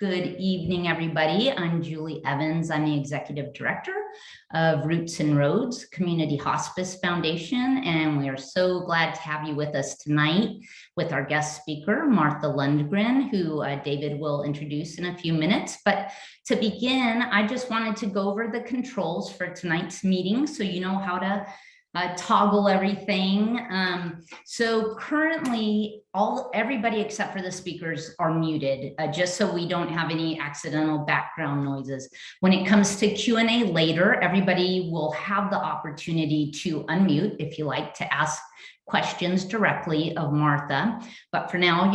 Good evening, everybody. I'm Julie Evans. I'm the Executive Director of Roots and Roads Community Hospice Foundation, and we are so glad to have you with us tonight with our guest speaker, Martha Lundgren, who David will introduce in a few minutes. But to begin, I just wanted to go over the controls for tonight's meeting so you know how to toggle everything. So currently everybody except for the speakers are muted, just so we don't have any accidental background noises. When it comes to Q&A later, everybody will have the opportunity to unmute if you like to ask questions directly of Martha. But for now,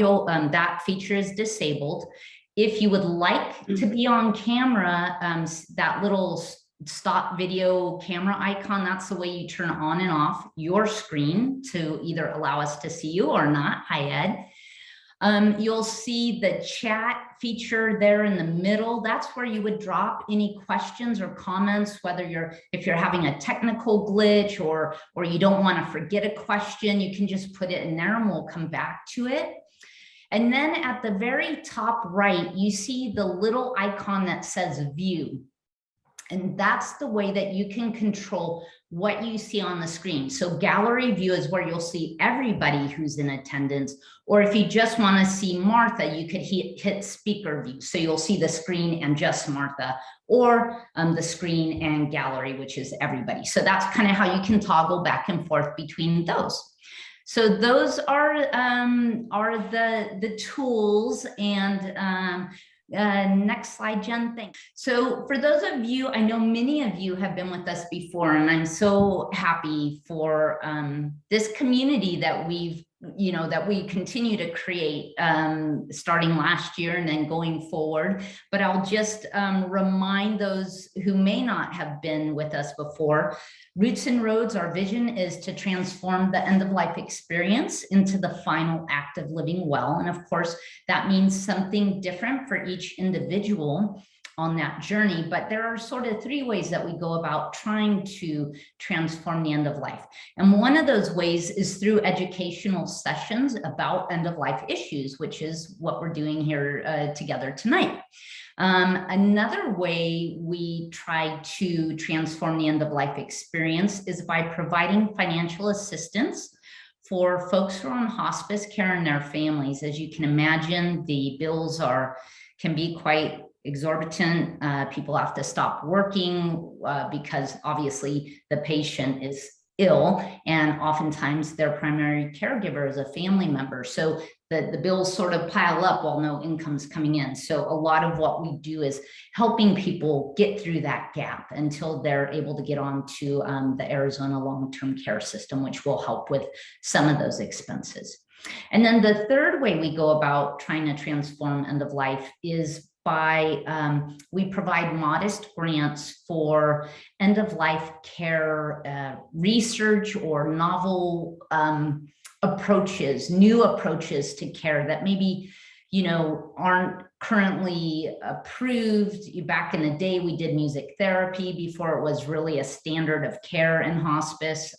that feature is disabled. If you would like to be on camera, that little stop video camera icon, that's the way you turn on and off your screen to either allow us to see you or not. Hi, Ed. You'll see the chat feature there in the middle. That's where you would drop any questions or comments, whether if you're having a technical glitch or you don't want to forget a question, you can just put it in there and we'll come back to it. And then at the very top right, you see the little icon that says view. And that's the way that you can control what you see on the screen. So gallery view is where you'll see everybody who's in attendance. Or if you just want to see Martha, you could hit speaker view. So you'll see the screen and just Martha, or the screen and gallery, which is everybody. So that's kind of how you can toggle back and forth between those. So those are the tools. And next slide, Jen, thanks. So for those of you, I know many of you have been with us before, and I'm so happy for this community that we continue to create starting last year and then going forward. But I'll just remind those who may not have been with us before, Roots and Roads, our vision is to transform the end-of-life experience into the final act of living well. And of course, that means something different for each individual on that journey. But there are sort of three ways that we go about trying to transform the end of life. And one of those ways is through educational sessions about end-of-life issues, which is what we're doing here together tonight. Another way we try to transform the end-of-life experience is by providing financial assistance for folks who are on hospice care and their families. As you can imagine, the bills can be quite exorbitant. People have to stop working because obviously the patient is ill, and oftentimes their primary caregiver is a family member. So the bills sort of pile up while no income's coming in. So a lot of what we do is helping people get through that gap until they're able to get on to the Arizona long-term care system, which will help with some of those expenses. And then the third way we go about trying to transform end of life is by we provide modest grants for end-of-life care research or novel approaches, new approaches to care that maybe aren't currently approved. Back in the day, we did music therapy before it was really a standard of care in hospice.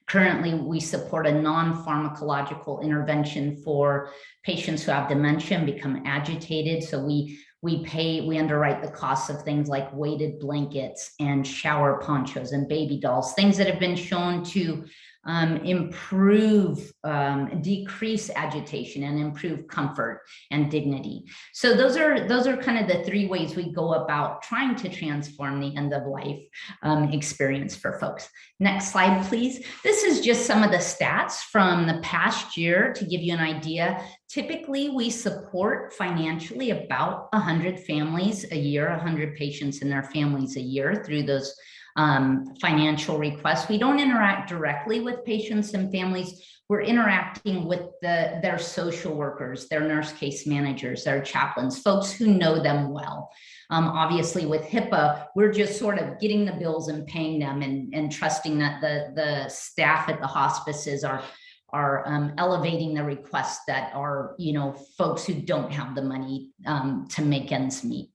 Currently, we support a non-pharmacological intervention for patients who have dementia and become agitated. So we underwrite the costs of things like weighted blankets and shower ponchos and baby dolls, things that have been shown to decrease agitation and improve comfort and dignity. So those are kind of the three ways we go about trying to transform the end of life experience for folks. Next slide, please. This is just some of the stats from the past year to give you an idea. Typically, we support financially about 100 families a year, 100 patients and their families a year through those financial requests. We don't interact directly with patients and families. We're interacting with their social workers, their nurse case managers, their chaplains, folks who know them well. Obviously with HIPAA, we're just sort of getting the bills and paying them and trusting that the staff at the hospices are elevating the requests that are, folks who don't have the money to make ends meet.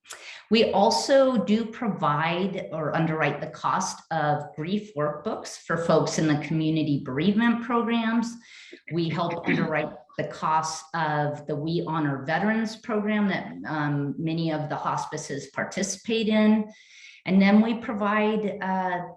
We also do provide or underwrite the cost of grief workbooks for folks in the community bereavement programs. We help underwrite the cost of the We Honor Veterans program that many of the hospices participate in. And then we provide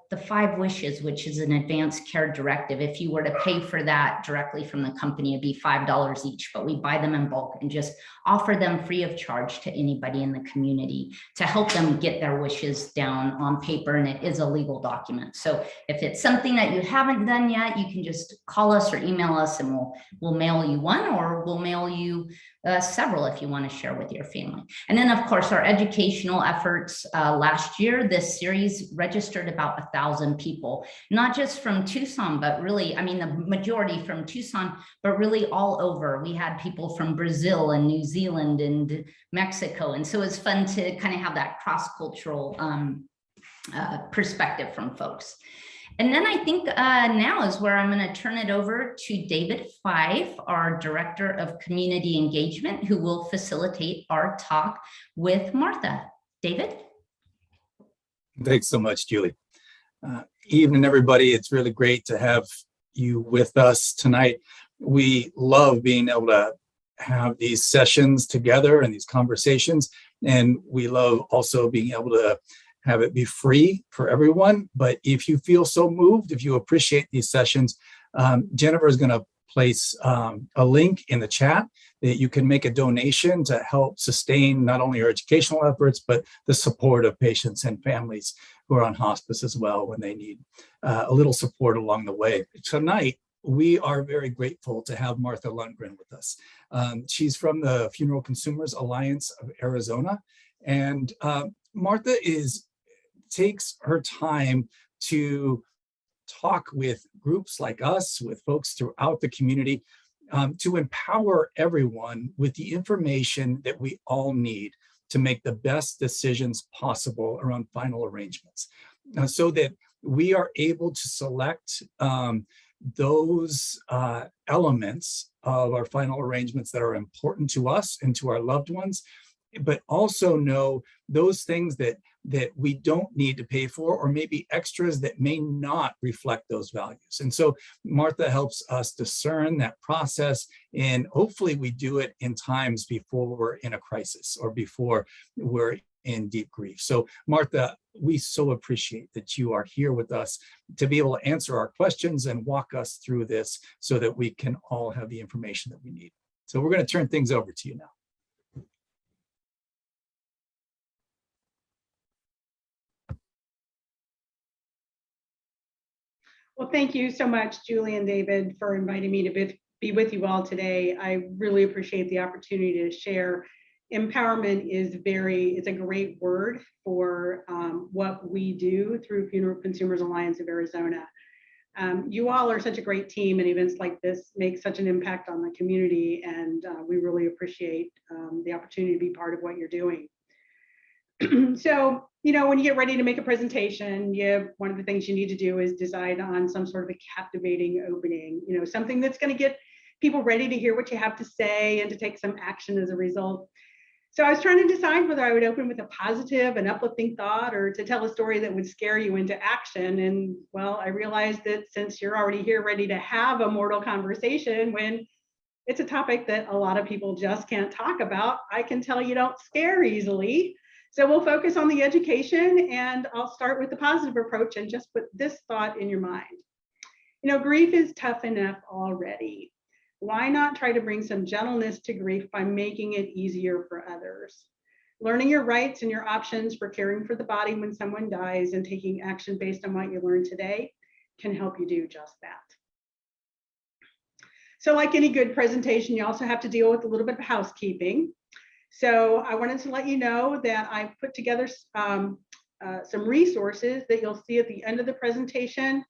the 5 wishes, which is an advanced care directive. If you were to pay for that directly from the company, it'd be $5 each, but we buy them in bulk and just offer them free of charge to anybody in the community to help them get their wishes down on paper, and it is a legal document. So if it's something that you haven't done yet, you can just call us or email us and we'll mail you one, or we'll mail you several if you want to share with your family. And then of course our educational efforts. Last year, this series registered about 1,000 people, not just from Tucson, but really, the majority from Tucson, but really all over. We had people from Brazil and New Zealand and Mexico. And so it's fun to kind of have that cross-cultural perspective from folks. And then I think now is where I'm going to turn it over to David Fife, our Director of Community Engagement, who will facilitate our talk with Martha. David? Thanks so much, Julie. Evening, everybody. It's really great to have you with us tonight. We love being able to have these sessions together and these conversations, and we love also being able to have it be free for everyone. But if you feel so moved, if you appreciate these sessions, Jennifer is going to place a link in the chat that you can make a donation to help sustain not only our educational efforts, but the support of patients and families who are on hospice as well when they need a little support along the way. Tonight, we are very grateful to have Martha Lundgren with us. She's from the Funeral Consumers Alliance of Arizona, and Martha takes her time to talk with groups like us, with folks throughout the community, to empower everyone with the information that we all need to make the best decisions possible around final arrangements, so that we are able to select those elements of our final arrangements that are important to us and to our loved ones, but also know those things that we don't need to pay for, or maybe extras that may not reflect those values. And so Martha helps us discern that process, and hopefully we do it in times before we're in a crisis or before we're in deep grief. So Martha, we so appreciate that you are here with us to be able to answer our questions and walk us through this so that we can all have the information that we need. So we're going to turn things over to you now. Well, thank you so much, Julie and David, for inviting me to be with you all today. I really appreciate the opportunity to share. Empowerment it's a great word for what we do through Funeral Consumers Alliance of Arizona. You all are such a great team, and events like this make such an impact on the community, and we really appreciate the opportunity to be part of what you're doing. So, when you get ready to make a presentation, one of the things you need to do is decide on some sort of a captivating opening, something that's going to get people ready to hear what you have to say and to take some action as a result. So I was trying to decide whether I would open with a positive and uplifting thought, or to tell a story that would scare you into action. And well, I realized that since you're already here ready to have a mortal conversation, when it's a topic that a lot of people just can't talk about, I can tell you don't scare easily. So we'll focus on the education, and I'll start with the positive approach and just put this thought in your mind. Grief is tough enough already. Why not try to bring some gentleness to grief by making it easier for others? Learning your rights and your options for caring for the body when someone dies and taking action based on what you learned today can help you do just that. So like any good presentation, you also have to deal with a little bit of housekeeping. So I wanted to let you know that I put together some resources that you'll see at the end of the presentation.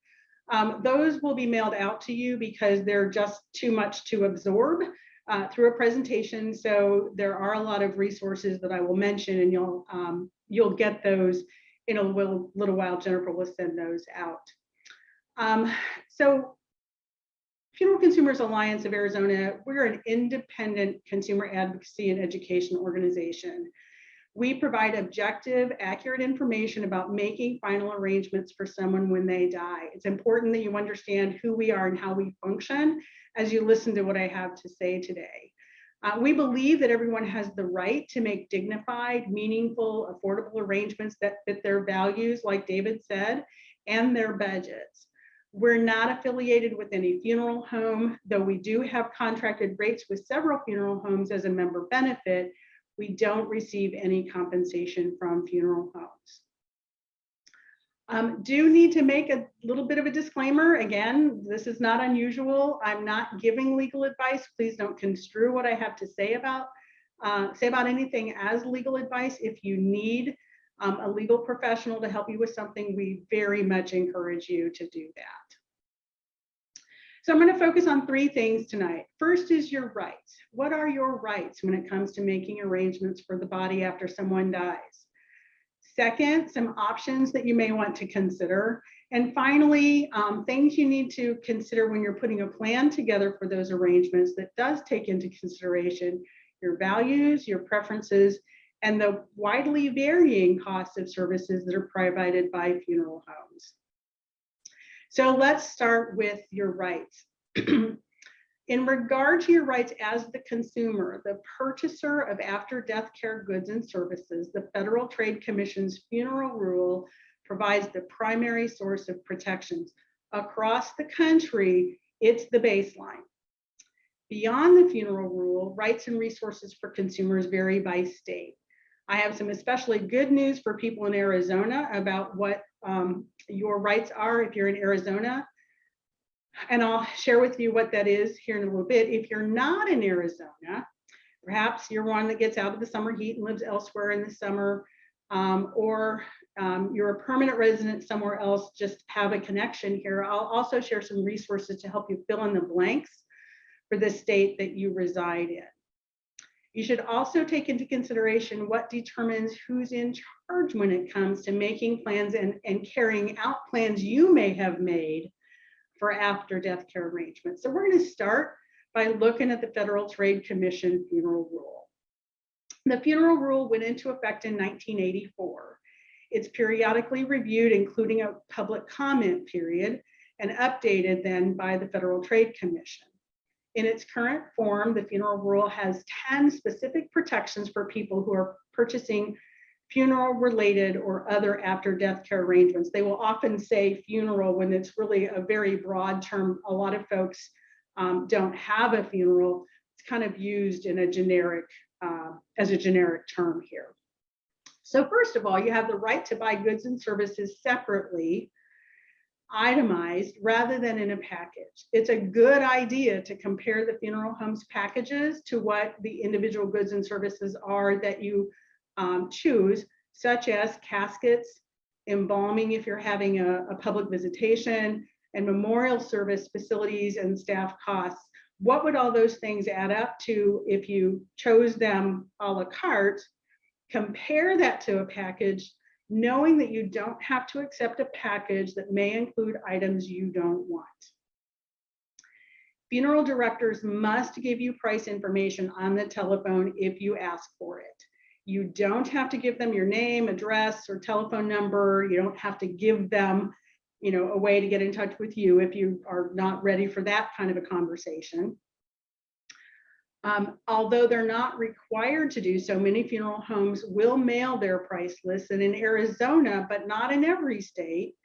Those will be mailed out to you because they're just too much to absorb through a presentation. So there are a lot of resources that I will mention, and you'll get those in a little while. Jennifer will send those out. So Funeral Consumers Alliance of Arizona, we're an independent consumer advocacy and education organization. We provide objective, accurate information about making final arrangements for someone when they die. It's important that you understand who we are and how we function as you listen to what I have to say today. We believe that everyone has the right to make dignified, meaningful, affordable arrangements that fit their values, like David said, and their budgets. We're not affiliated with any funeral home, though we do have contracted rates with several funeral homes as a member benefit. We don't receive any compensation from funeral homes. Do need to make a little bit of a disclaimer. Again, this is not unusual. I'm not giving legal advice. Please don't construe what I have to say about anything as legal advice. If you need a legal professional to help you with something, we very much encourage you to do that. So I'm going to focus on three things tonight. First is your rights. What are your rights when it comes to making arrangements for the body after someone dies? Second, some options that you may want to consider. And finally, things you need to consider when you're putting a plan together for those arrangements that does take into consideration your values, your preferences, and the widely varying costs of services that are provided by funeral homes. So let's start with your rights. In regard to your rights as the consumer, the purchaser of after-death care goods and services, the Federal Trade Commission's funeral rule provides the primary source of protections. Across the country, it's the baseline. Beyond the funeral rule, rights and resources for consumers vary by state. I have some especially good news for people in Arizona about what your rights are if you're in Arizona. And I'll share with you what that is here in a little bit. If you're not in Arizona, perhaps you're one that gets out of the summer heat and lives elsewhere in the summer, or you're a permanent resident somewhere else, just have a connection here. I'll also share some resources to help you fill in the blanks for the state that you reside in. You should also take into consideration what determines who's in charge when it comes to making plans and carrying out plans you may have made for after-death care arrangements. So we're going to start by looking at the Federal Trade Commission funeral rule. The funeral rule went into effect in 1984. It's periodically reviewed, including a public comment period, and updated then by the Federal Trade Commission. In its current form, the funeral rule has 10 specific protections for people who are purchasing funeral-related or other after-death care arrangements. They will often say funeral when it's really a very broad term. A lot of folks don't have a funeral. It's kind of used in a generic, as a generic term here. So first of all, you have the right to buy goods and services separately, itemized rather than in a package. It's a good idea to compare the funeral home's packages to what the individual goods and services are that you choose, such as caskets, embalming if you're having a public visitation, and memorial service facilities and staff costs. What would all those things add up to if you chose them a la carte? Compare that to a package, knowing that you don't have to accept a package that may include items you don't want. Funeral directors must give you price information on the telephone if you ask for it. You don't have to give them your name, address, or telephone number. You don't have to give them, a way to get in touch with you if you are not ready for that kind of a conversation. Although they're not required to do so, many funeral homes will mail their price lists, and in Arizona, but not in every state,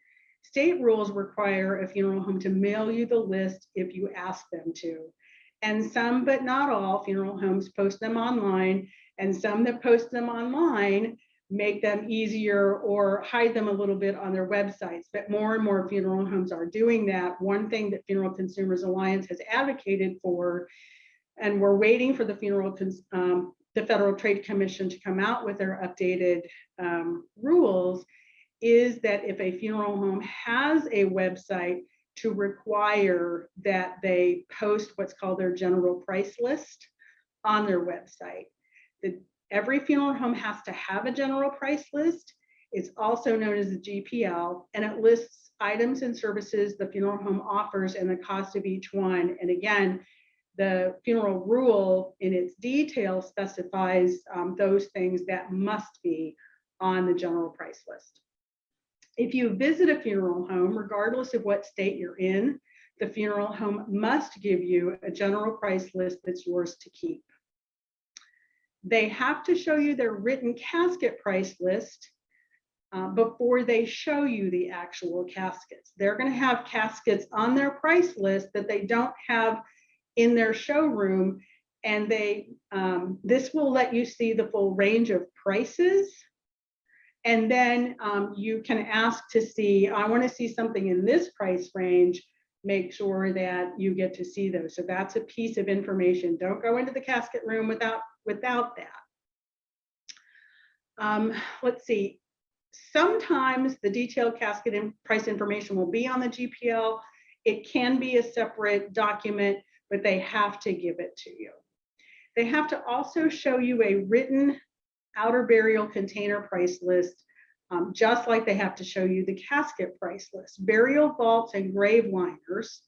state rules require a funeral home to mail you the list if you ask them to. And some, but not all, funeral homes post them online, and some that post them online make them easier or hide them a little bit on their websites. But more and more funeral homes are doing that. One thing that Funeral Consumers Alliance has advocated for, and we're waiting for the Federal Trade Commission to come out with their updated rules, is that if a funeral home has a website, to require that they post what's called their general price list on their website. Every funeral home has to have a general price list. It's also known as the GPL, and it lists items and services the funeral home offers and the cost of each one. And again, the funeral rule in its detail specifies those things that must be on the general price list. If you visit a funeral home, regardless of what state you're in, the funeral home must give you a general price list that's yours to keep. They have to show you their written casket price list before they show you the actual caskets. They're going to have caskets on their price list that they don't have in their showroom, and this will let you see the full range of prices. And then you can ask to see, I want to see something in this price range. Make sure that you get to see those. So that's a piece of information. Don't go into the casket room without that. Let's see. Sometimes the detailed casket and price information will be on the GPL. It can be a separate document, but they have to give it to you. They have to also show you a written outer burial container price list, just like they have to show you the casket price list. Burial vaults and grave liners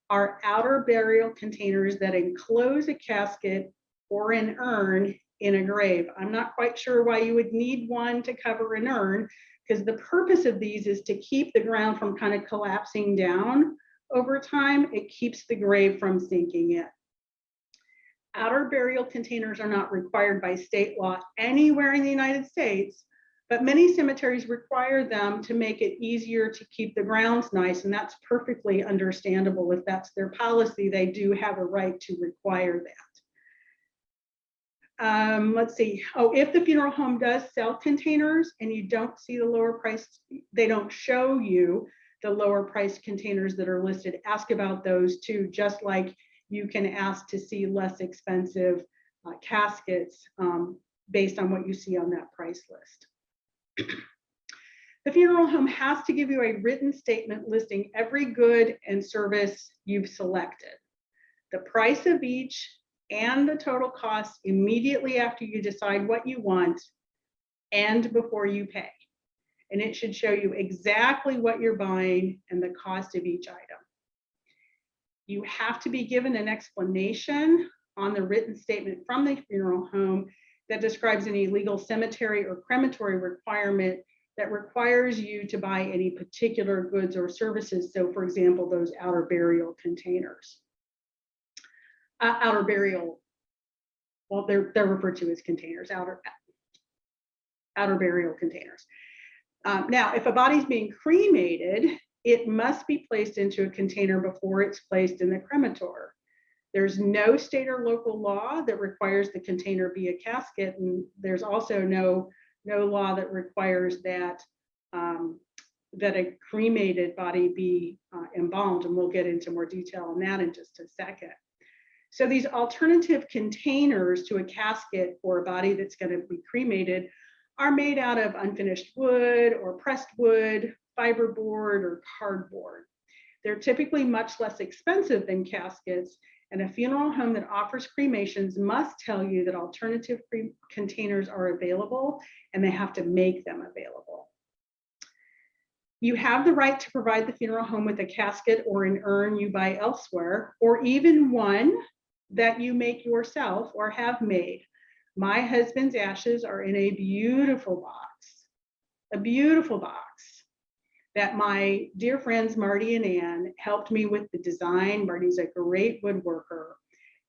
are outer burial containers that enclose a casket or an urn in a grave. I'm not quite sure why you would need one to cover an urn, because the purpose of these is to keep the ground from kind of collapsing down over time. It keeps the grave from sinking in. Outer burial containers are not required by state law anywhere in the United States, but many cemeteries require them to make it easier to keep the grounds nice, and that's perfectly understandable. If that's their policy, they do have a right to require that. Let's see. Oh, if the funeral home does sell containers and you don't see the lower price, they don't show you the lower price containers that are listed, ask about those too, just like you can ask to see less expensive caskets based on what you see on that price list. The funeral home has to give you a written statement listing every good and service you've selected, the price of each, and the total cost immediately after you decide what you want and before you pay. And it should show you exactly what you're buying and the cost of each item. You have to be given an explanation on the written statement from the funeral home that describes any legal cemetery or crematory requirement that requires you to buy any particular goods or services. So for example, those outer burial containers. Outer burial, well, they're referred to as containers, outer burial containers. Now, if a body's being cremated, it must be placed into a container before it's placed in the cremator. There's no state or local law that requires the container be a casket, and there's also no law that requires that that a cremated body be embalmed, and we'll get into more detail on that in just a second. So these alternative containers to a casket for a body that's going to be cremated are made out of unfinished wood or pressed wood, fiberboard, or cardboard. They're typically much less expensive than caskets, and a funeral home that offers cremations must tell you that alternative containers are available, and they have to make them available. You have the right to provide the funeral home with a casket or an urn you buy elsewhere, or even one that you make yourself or have made. My husband's ashes are in a beautiful box that my dear friends Marty and Ann helped me with the design. Marty's a great woodworker,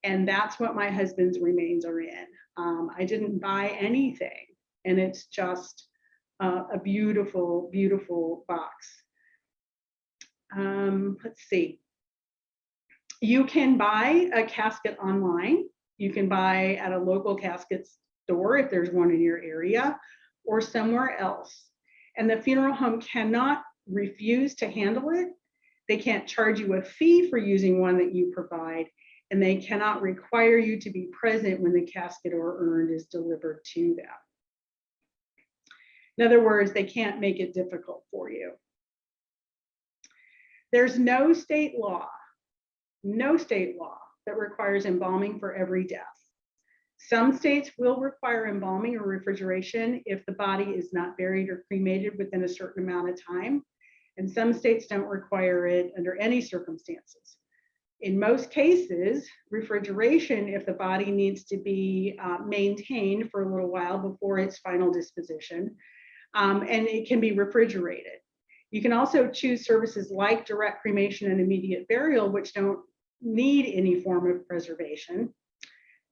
and that's what my husband's remains are in. I didn't buy anything, and it's just a beautiful, beautiful box. Let's see. You can buy a casket online. You can buy at a local casket store if there's one in your area, or somewhere else. And the funeral home cannot refuse to handle it. They can't charge you a fee for using one that you provide, and they cannot require you to be present when the casket or urn is delivered to them. In other words, they can't make it difficult for you. There's no state law that requires embalming for every death. Some states will require embalming or refrigeration if the body is not buried or cremated within a certain amount of time. And some states don't require it under any circumstances. In most cases, refrigeration if the body needs to be maintained for a little while before its final disposition, and it can be refrigerated. You can also choose services like direct cremation and immediate burial, which don't need any form of preservation.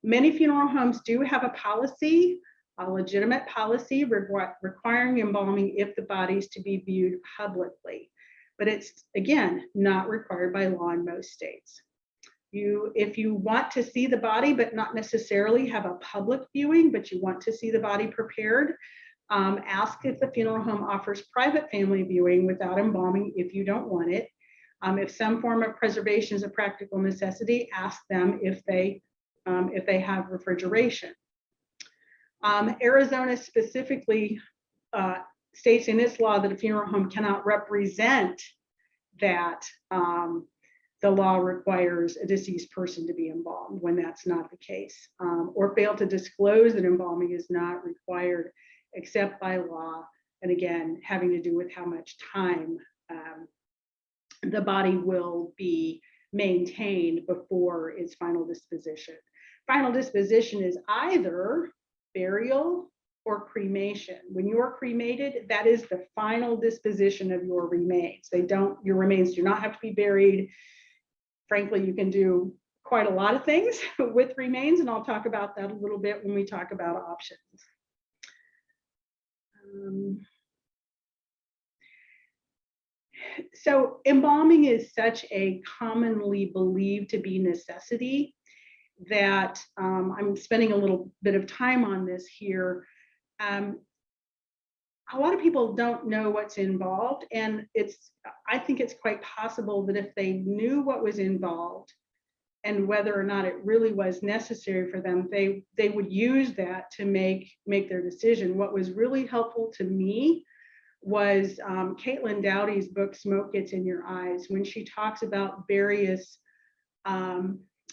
Many funeral homes do have a policy, a legitimate policy requiring embalming if the body is to be viewed publicly. But it's, again, not required by law in most states. If you want to see the body, but not necessarily have a public viewing, but you want to see the body prepared, ask if the funeral home offers private family viewing without embalming if you don't want it. If some form of preservation is a practical necessity, ask them if they have refrigeration. Arizona specifically states in its law that a funeral home cannot represent that the law requires a deceased person to be embalmed when that's not the case, or fail to disclose that embalming is not required except by law, and again, having to do with how much time the body will be maintained before its final disposition. Final disposition is either burial or cremation. When you are cremated, that is the final disposition of your remains. Your remains do not have to be buried. Frankly, you can do quite a lot of things with remains, and I'll talk about that a little bit when we talk about options. So embalming is such a commonly believed to be necessity that I'm spending a little bit of time on this here. A lot of people don't know what's involved, and I think it's quite possible that if they knew what was involved and whether or not it really was necessary for them, they would use that to make their decision. What was really helpful to me was Caitlin Dowdy's book, Smoke Gets in Your Eyes, when she talks about the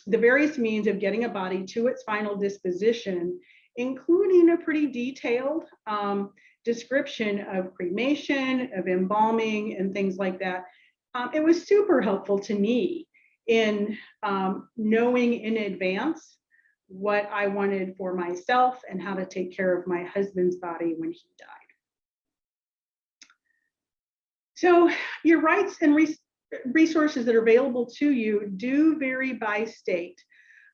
various means of getting a body to its final disposition, including a pretty detailed description of cremation, of embalming, and things like that. It was super helpful to me in knowing in advance what I wanted for myself and how to take care of my husband's body when he died. So your rights and resources that are available to you do vary by state.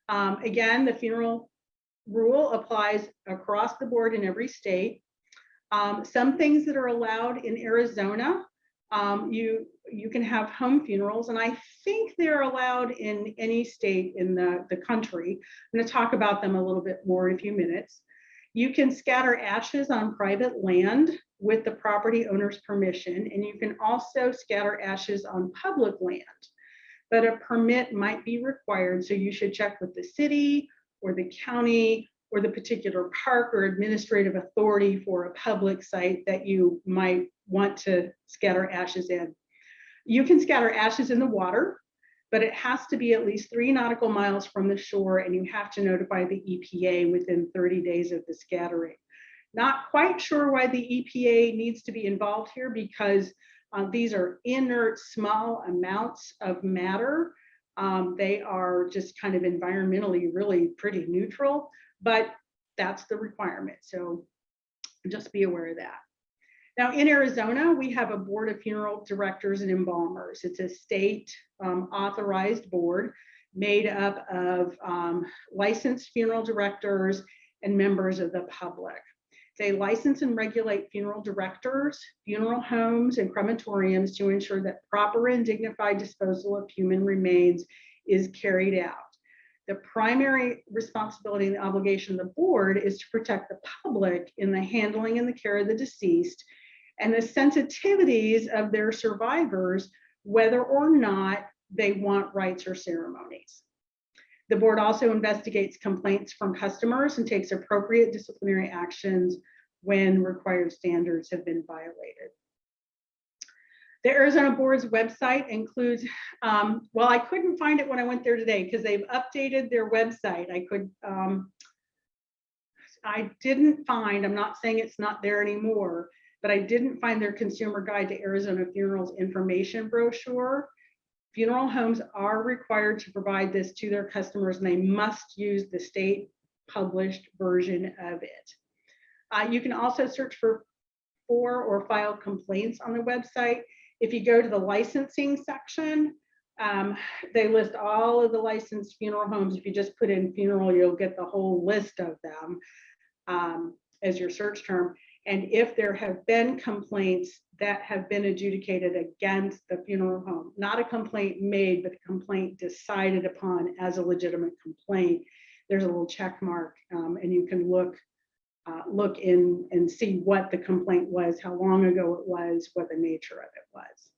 Again, the funeral rule applies across the board in every state. Some things that are allowed in Arizona, you can have home funerals, and I think they're allowed in any state in the country. I'm going to talk about them a little bit more in a few minutes. You can scatter ashes on private land with the property owner's permission, and you can also scatter ashes on public land, but a permit might be required, so you should check with the city or the county or the particular park or administrative authority for a public site that you might want to scatter ashes in. You can scatter ashes in the water, but it has to be at least 3 nautical miles from the shore, and you have to notify the EPA within 30 days of the scattering. Not quite sure why the EPA needs to be involved here, because these are inert, small amounts of matter. They are just kind of environmentally really pretty neutral, but that's the requirement. So just be aware of that. Now in Arizona, we have a board of funeral directors and embalmers. It's a state authorized board made up of licensed funeral directors and members of the public. They license and regulate funeral directors, funeral homes, and crematoriums to ensure that proper and dignified disposal of human remains is carried out. The primary responsibility and the obligation of the board is to protect the public in the handling and the care of the deceased and the sensitivities of their survivors, whether or not they want rites or ceremonies. The board also investigates complaints from customers and takes appropriate disciplinary actions when required standards have been violated. The Arizona Board's website includes, well, I couldn't find it when I went there today because they've updated their website. I could I didn't find, I'm not saying it's not there anymore, but I didn't find their Consumer Guide to Arizona Funerals information brochure. Funeral homes are required to provide this to their customers, and they must use the state published version of it. You can also search for or file complaints on the website. If you go to the licensing section, they list all of the licensed funeral homes. If you just put in funeral, you'll get the whole list of them as your search term. And if there have been complaints that have been adjudicated against the funeral home, not a complaint made, but a complaint decided upon as a legitimate complaint, there's a little check mark, and you can look in and see what the complaint was, how long ago it was, what the nature of it was.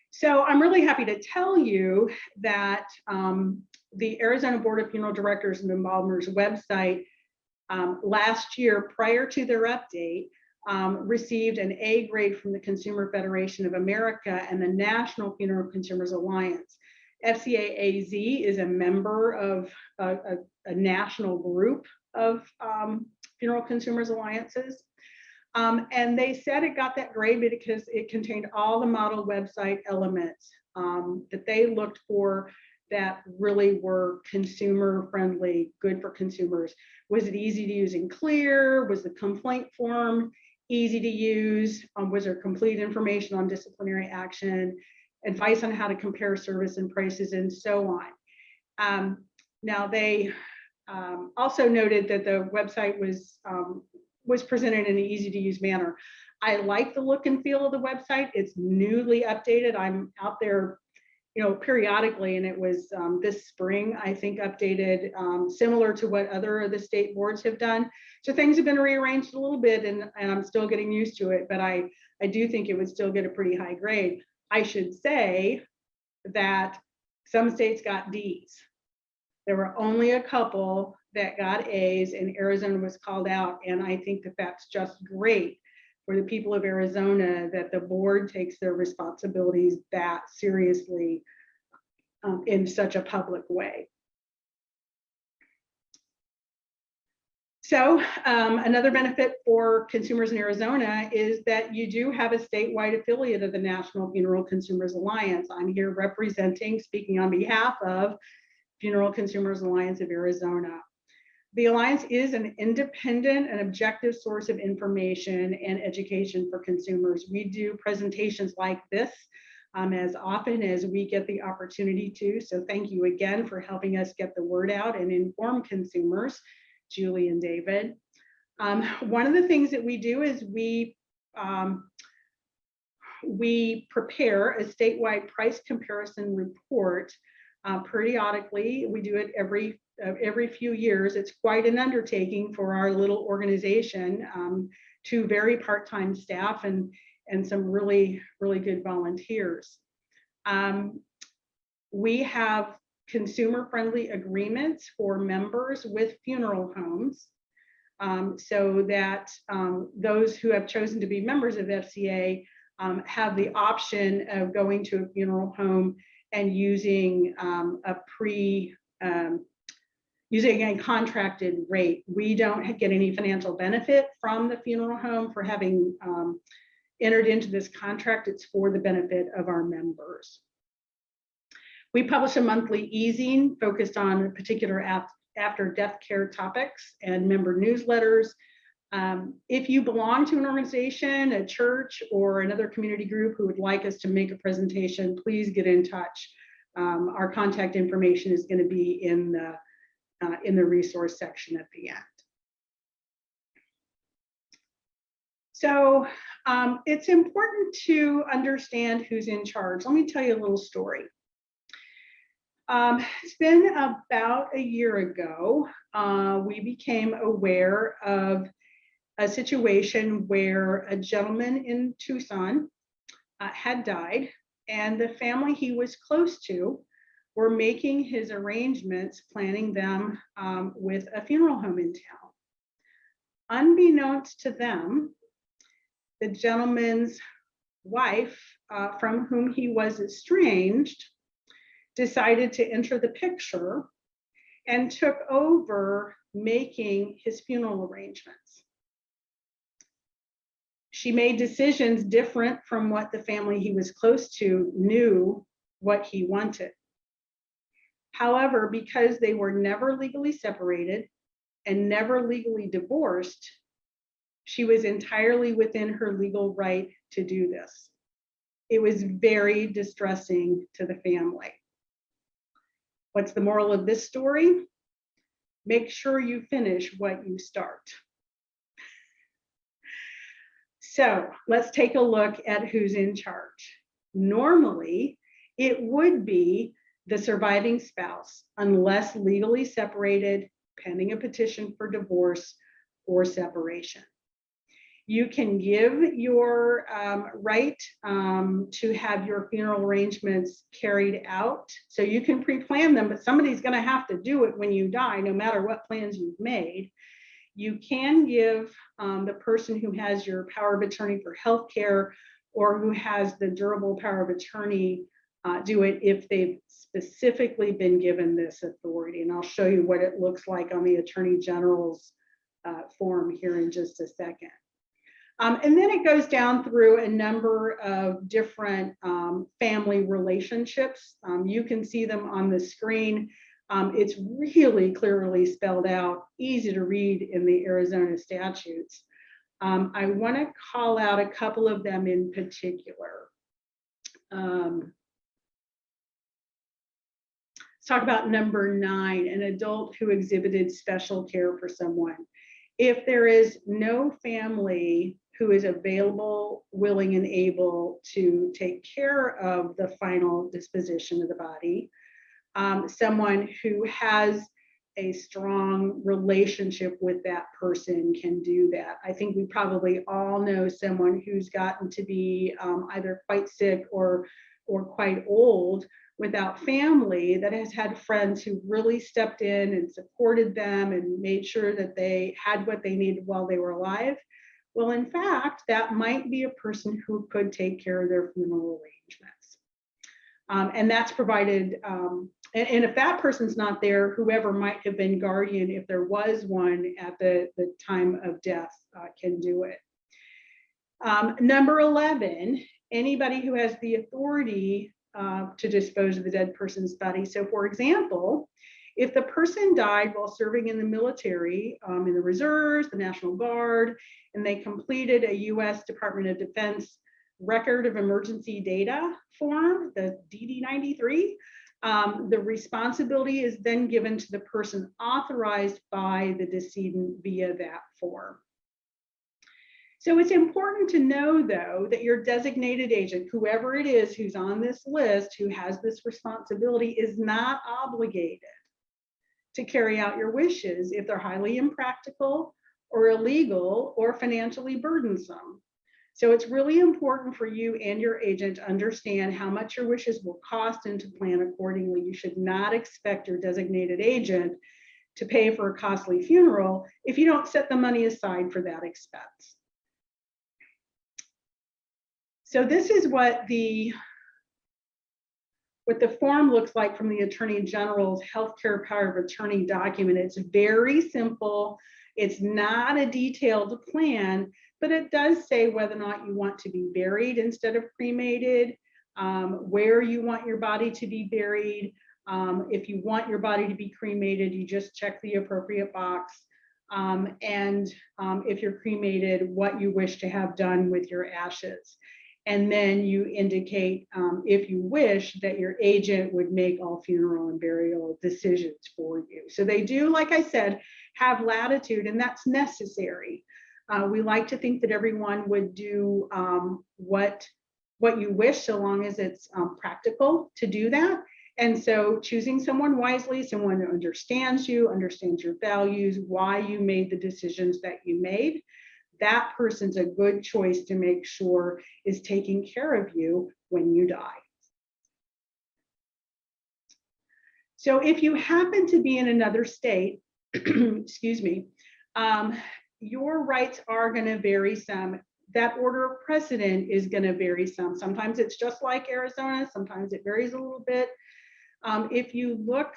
So I'm really happy to tell you that the Arizona Board of Funeral Directors and Embalmers website last year, prior to their update, received an A grade from the Consumer Federation of America and the National Funeral Consumers Alliance. FCA-AZ is a member of a national group of funeral consumers alliances. And they said it got that grade because it contained all the model website elements that they looked for that really were consumer friendly, good for consumers. Was it easy to use and clear? Was the complaint form easy to use? Was there complete information on disciplinary action, advice on how to compare service and prices, and so on? Now they also noted that the website was presented in an easy to use manner. I like the look and feel of the website. It's newly updated. I'm out there, periodically, and it was this spring, I think, updated, similar to what other of the state boards have done. So things have been rearranged a little bit, and I'm still getting used to it, but I do think it would still get a pretty high grade. I should say that some states got Ds. There were only a couple that got A's, and Arizona was called out. And I think that that's just great for the people of Arizona, that the board takes their responsibilities that seriously in such a public way. So another benefit for consumers in Arizona is that you do have a statewide affiliate of the National Funeral Consumers Alliance. I'm here speaking on behalf of Funeral Consumers Alliance of Arizona. The Alliance is an independent and objective source of information and education for consumers. We do presentations like this as often as we get the opportunity to. So thank you again for helping us get the word out and inform consumers, Julie and David. One of the things that we do is we prepare a statewide price comparison report periodically. We do it every few years. It's quite an undertaking for our little organization, 2 very part-time staff and some really, really good volunteers. We have consumer-friendly agreements for members with funeral homes, so that those who have chosen to be members of FCA have the option of going to a funeral home and using using a contracted rate. We don't get any financial benefit from the funeral home for having entered into this contract. It's for the benefit of our members. We publish a monthly e-zine focused on particular after death care topics and member newsletters. If you belong to an organization, a church, or another community group who would like us to make a presentation, please get in touch. Our contact information is going to be in the resource section at the end. So it's important to understand who's in charge. Let me tell you a little story. It's been about a year ago, we became aware of a situation where a gentleman in Tucson had died, and the family he was close to were making his arrangements, planning them with a funeral home in town. Unbeknownst to them, the gentleman's wife, from whom he was estranged, decided to enter the picture and took over making his funeral arrangements. She made decisions different from what the family he was close to knew what he wanted. However, because they were never legally separated and never legally divorced, she was entirely within her legal right to do this. It was very distressing to the family. What's the moral of this story? Make sure you finish what you start. So let's take a look at who's in charge. Normally, it would be the surviving spouse, unless legally separated, pending a petition for divorce or separation. You can give your right to have your funeral arrangements carried out. So you can pre-plan them, but somebody's going to have to do it when you die, no matter what plans you've made. You can give the person who has your power of attorney for healthcare or who has the durable power of attorney do it if they've specifically been given this authority. And I'll show you what it looks like on the Attorney General's form here in just a second. And then it goes down through a number of different family relationships. You can see them on the screen. It's really clearly spelled out, easy to read in the Arizona statutes. I want to call out a couple of them in particular. Let's talk about number 9, an adult who exhibited special care for someone. If there is no family who is available, willing, and able to take care of the final disposition of the body, someone who has a strong relationship with that person can do that. I think we probably all know someone who's gotten to be either quite sick or quite old without family, that has had friends who really stepped in and supported them and made sure that they had what they needed while they were alive. Well, in fact, that might be a person who could take care of their funeral arrangements. And that's provided, and if that person's not there, whoever might have been guardian, if there was one at the time of death, can do it. Number 11, anybody who has the authority to dispose of the dead person's body. So for example, if the person died while serving in the military, in the reserves, the National Guard, and they completed a US Department of Defense record of emergency data form, the DD-93, the responsibility is then given to the person authorized by the decedent via that form. So it's important to know, though, that your designated agent, whoever it is who's on this list, who has this responsibility, is not obligated to carry out your wishes if they're highly impractical or illegal or financially burdensome. So it's really important for you and your agent to understand how much your wishes will cost and to plan accordingly. You should not expect your designated agent to pay for a costly funeral if you don't set the money aside for that expense. So this is what the form looks like from the Attorney General's Healthcare Power of Attorney document. It's very simple. It's not a detailed plan, but it does say whether or not you want to be buried instead of cremated, where you want your body to be buried. If you want your body to be cremated, you just check the appropriate box. And if you're cremated, what you wish to have done with your ashes. And then you indicate, if you wish, that your agent would make all funeral and burial decisions for you. So they do, like I said, have latitude, and that's necessary. We like to think that everyone would do what you wish, so long as it's practical to do that. And so choosing someone wisely, someone who understands you, understands your values, why you made the decisions that you made, that person's a good choice to make sure is taking care of you when you die. So if you happen to be in another state, excuse me, your rights are going to vary some. That order of precedent is going to vary some. Sometimes it's just like Arizona, sometimes it varies a little bit. If you look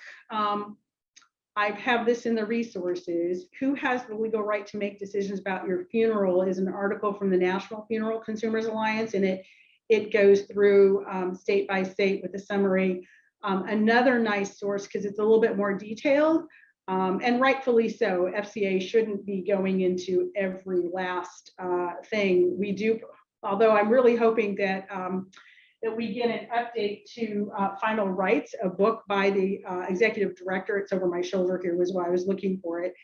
I have this in the resources. Who has the legal right to make decisions about your funeral is an article from the National Funeral Consumers Alliance, and it goes through state by state with a summary. Another nice source, because it's a little bit more detailed, and rightfully so. FCA shouldn't be going into every last thing. We do, although I'm really hoping that that we get an update to Final Rights, a book by the executive director. It's over my shoulder here, was why I was looking for it.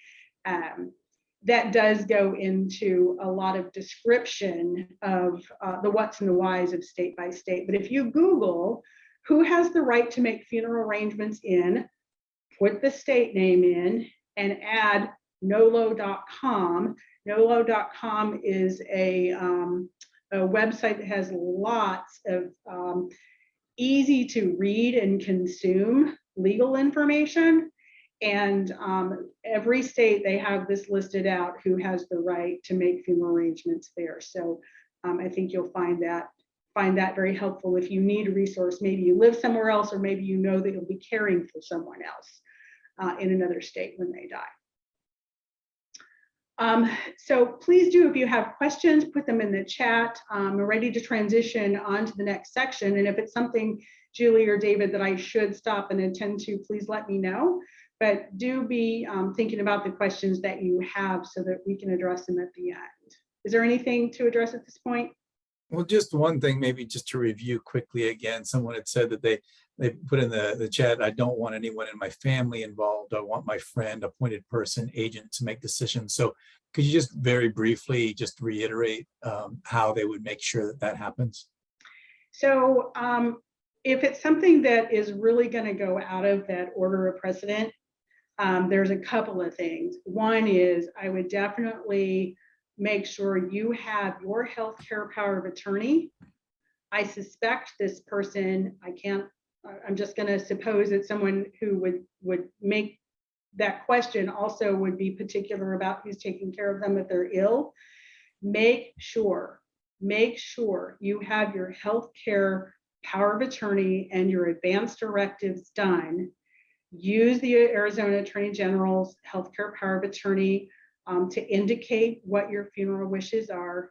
That does go into a lot of description of the what's and the whys of state by state. But if you Google who has the right to make funeral arrangements in, put the state name in, and add nolo.com. Nolo.com is a website that has lots of easy to read and consume legal information. And every state, they have this listed out who has the right to make funeral arrangements there. So I think you'll find that very helpful if you need a resource. Maybe you live somewhere else, or maybe you know that you'll be caring for someone else in another state when they die. So please do, if you have questions, put them in the chat. We're ready to transition on to the next section. And if it's something, Julie or David, that I should stop and attend to, please let me know. But do be thinking about the questions that you have so that we can address them at the end. Is there anything to address at this point? Well, just one thing, maybe just to review quickly again. Someone had said that they put in the chat, I don't want anyone in my family involved. I want my friend, appointed person, agent to make decisions. So could you just very briefly just reiterate how they would make sure that that happens? So if it's something that is really going to go out of that order of precedent, there's a couple of things. One is I would definitely make sure you have your healthcare power of attorney. I suspect this person, I'm just going to suppose that someone who would make that question also would be particular about who's taking care of them if they're ill. Make sure you have your healthcare power of attorney and your advance directives done. Use the Arizona Attorney General's healthcare power of attorney to indicate what your funeral wishes are.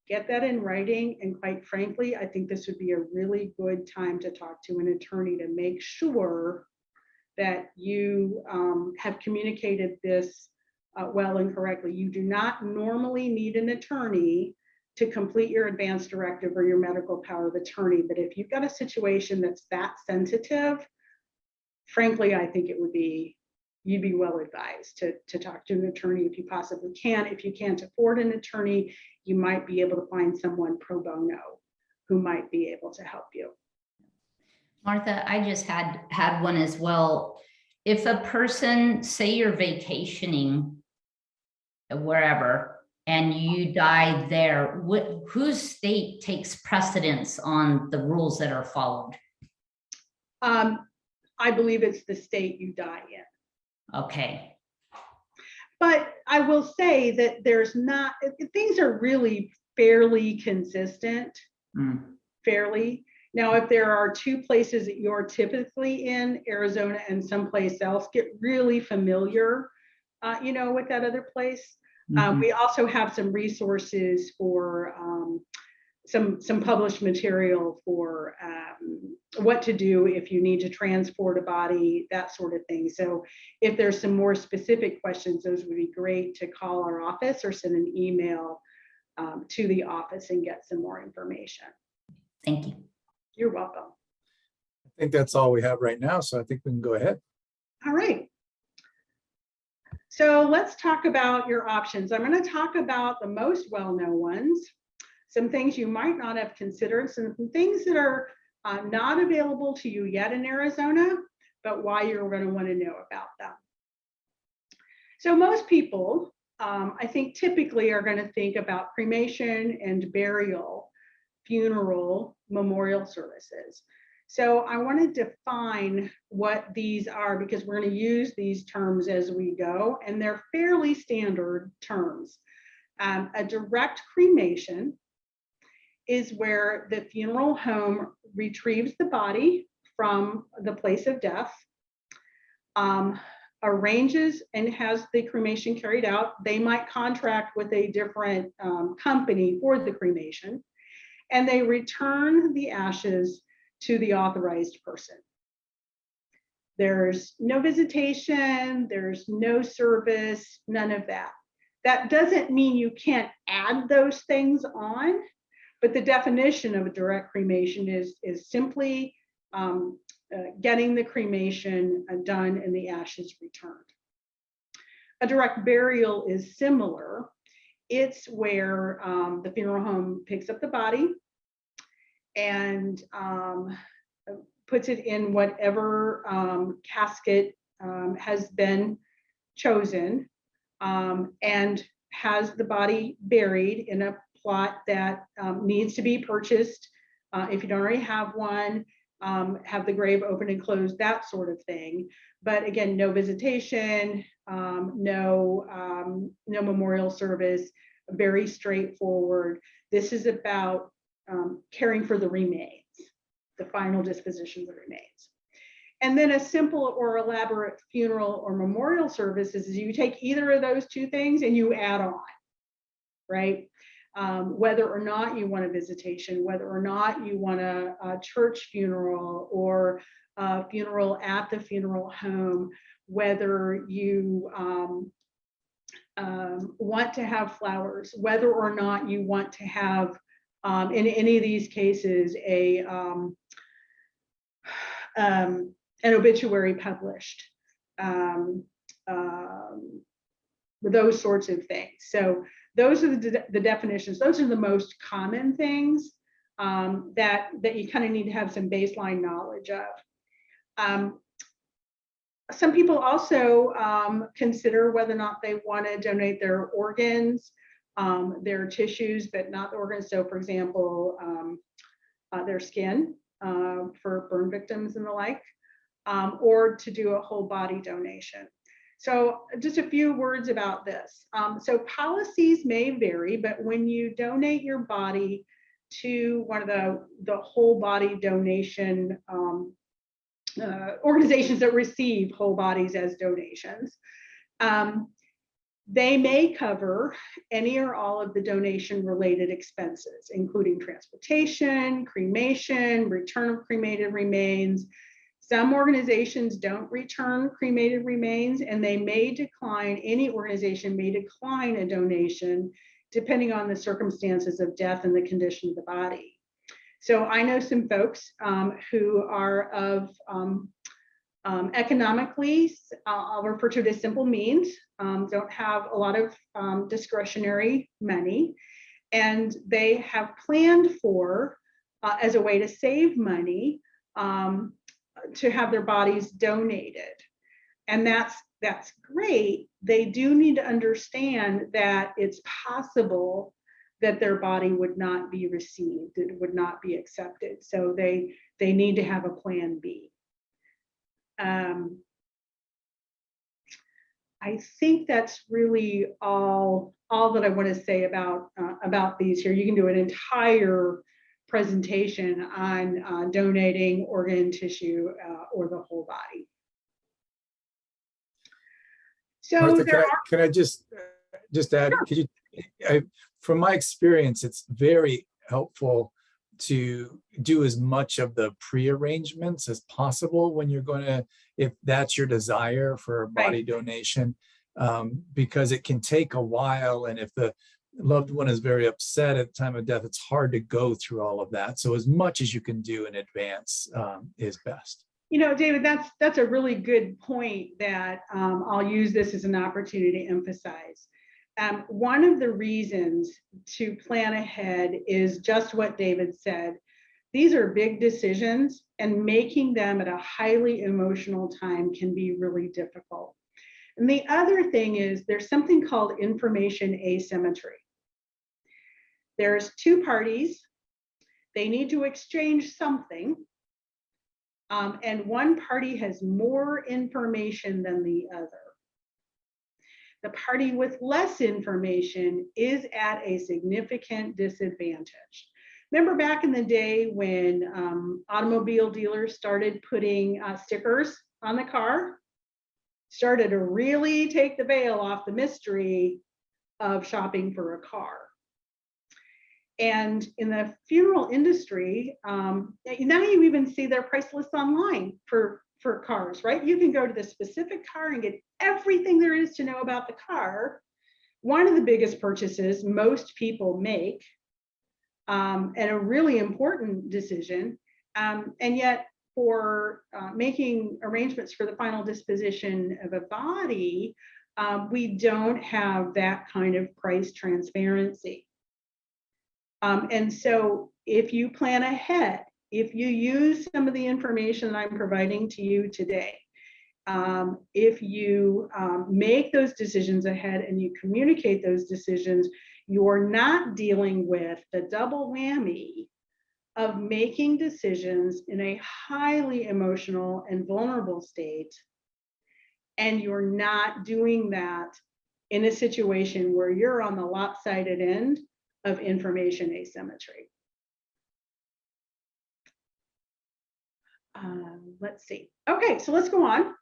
Get that in writing, and quite frankly, I think this would be a really good time to talk to an attorney to make sure that you have communicated this well and correctly. You do not normally need an attorney to complete your advance directive or your medical power of attorney, but if you've got a situation that's that sensitive, frankly, I think you'd be well advised to talk to an attorney if you possibly can. If you can't afford an attorney, you might be able to find someone pro bono who might be able to help you. Martha, I just had one as well. If a person, say you're vacationing wherever and you die there, whose state takes precedence on the rules that are followed? I believe it's the state you die in. Okay. But I will say that things are really fairly consistent, fairly. Now, if there are two places that you're typically in, Arizona and someplace else, get really familiar, with that other place. We also have some resources for some published material for what to do if you need to transport a body, that sort of thing. So if there's some more specific questions, those would be great to call our office or send an email to the office and get some more information. Thank you. You're welcome. I think that's all we have right now, so I think we can go ahead. All right. So let's talk about your options. I'm going to talk about the most well-known ones, some things you might not have considered, some things that are not available to you yet in Arizona, but why you're going to want to know about them. So most people, I think, typically are going to think about cremation and burial, funeral, memorial services. So I want to define what these are because we're going to use these terms as we go, and they're fairly standard terms. A direct cremation is where the funeral home retrieves the body from the place of death. arranges and has the cremation carried out. They might contract with a different company for the cremation, and they return the ashes to the authorized person. There's no visitation, there's no service, none of that. That doesn't mean you can't add those things on, but the definition of a direct cremation is simply getting the cremation done and the ashes returned. A direct burial is similar. It's where the funeral home picks up the body and puts it in whatever casket has been chosen, and has the body buried in a plot that needs to be purchased. If you don't already have one, have the grave open and closed, that sort of thing. But again, no visitation, no memorial service, very straightforward. This is about caring for the remains, the final disposition of the remains. And then a simple or elaborate funeral or memorial service is you take either of those two things and you add on, right? Whether or not you want a visitation, whether or not you want a church funeral or a funeral at the funeral home, whether you want to have flowers, whether or not you want to have, in any of these cases, an obituary published, those sorts of things. So those are the definitions. Those are the most common things that you kind of need to have some baseline knowledge of. Some people also consider whether or not they want to donate their organs, their tissues, but not the organs. So for example, their skin for burn victims and the like, or to do a whole body donation. So just a few words about this. So policies may vary, but when you donate your body to one of the whole body donation organizations that receive whole bodies as donations, they may cover any or all of the donation related expenses, including transportation, cremation, return of cremated remains. Some organizations don't return cremated remains, and they may decline, any organization may decline a donation depending on the circumstances of death and the condition of the body. So I know some folks who are of economically, I'll refer to it as simple means, don't have a lot of discretionary money, and they have planned for, as a way to save money, to have their bodies donated. And that's great. They do need to understand that it's possible that their body would not be received, it would not be accepted. So they need to have a plan B. I think that's really all that I want to say about these here. You can do an entire presentation on donating organ, tissue, or the whole body. So Martha, can I just add? Sure. From my experience, it's very helpful to do as much of the pre-arrangements as possible when you're going to, if that's your desire for a body donation, because it can take a while, and if the loved one is very upset at the time of death, it's hard to go through all of that. So as much as you can do in advance is best. You know, David, that's a really good point that I'll use this as an opportunity to emphasize. One of the reasons to plan ahead is just what David said. These are big decisions, and making them at a highly emotional time can be really difficult. And the other thing is there's something called information asymmetry. There's two parties, they need to exchange something, and one party has more information than the other. The party with less information is at a significant disadvantage. Remember back in the day when automobile dealers started putting stickers on the car? started to really take the veil off the mystery of shopping for a car. And in the funeral industry, now you even see their price lists online for cars, right? You can go to the specific car and get everything there is to know about the car. One of the biggest purchases most people make, and a really important decision, and yet for making arrangements for the final disposition of a body, we don't have that kind of price transparency. And so if you plan ahead, if you use some of the information that I'm providing to you today, if you make those decisions ahead and you communicate those decisions, you're not dealing with the double whammy of making decisions in a highly emotional and vulnerable state. And you're not doing that in a situation where you're on the lopsided end of information asymmetry. Let's see. Okay, so let's go on.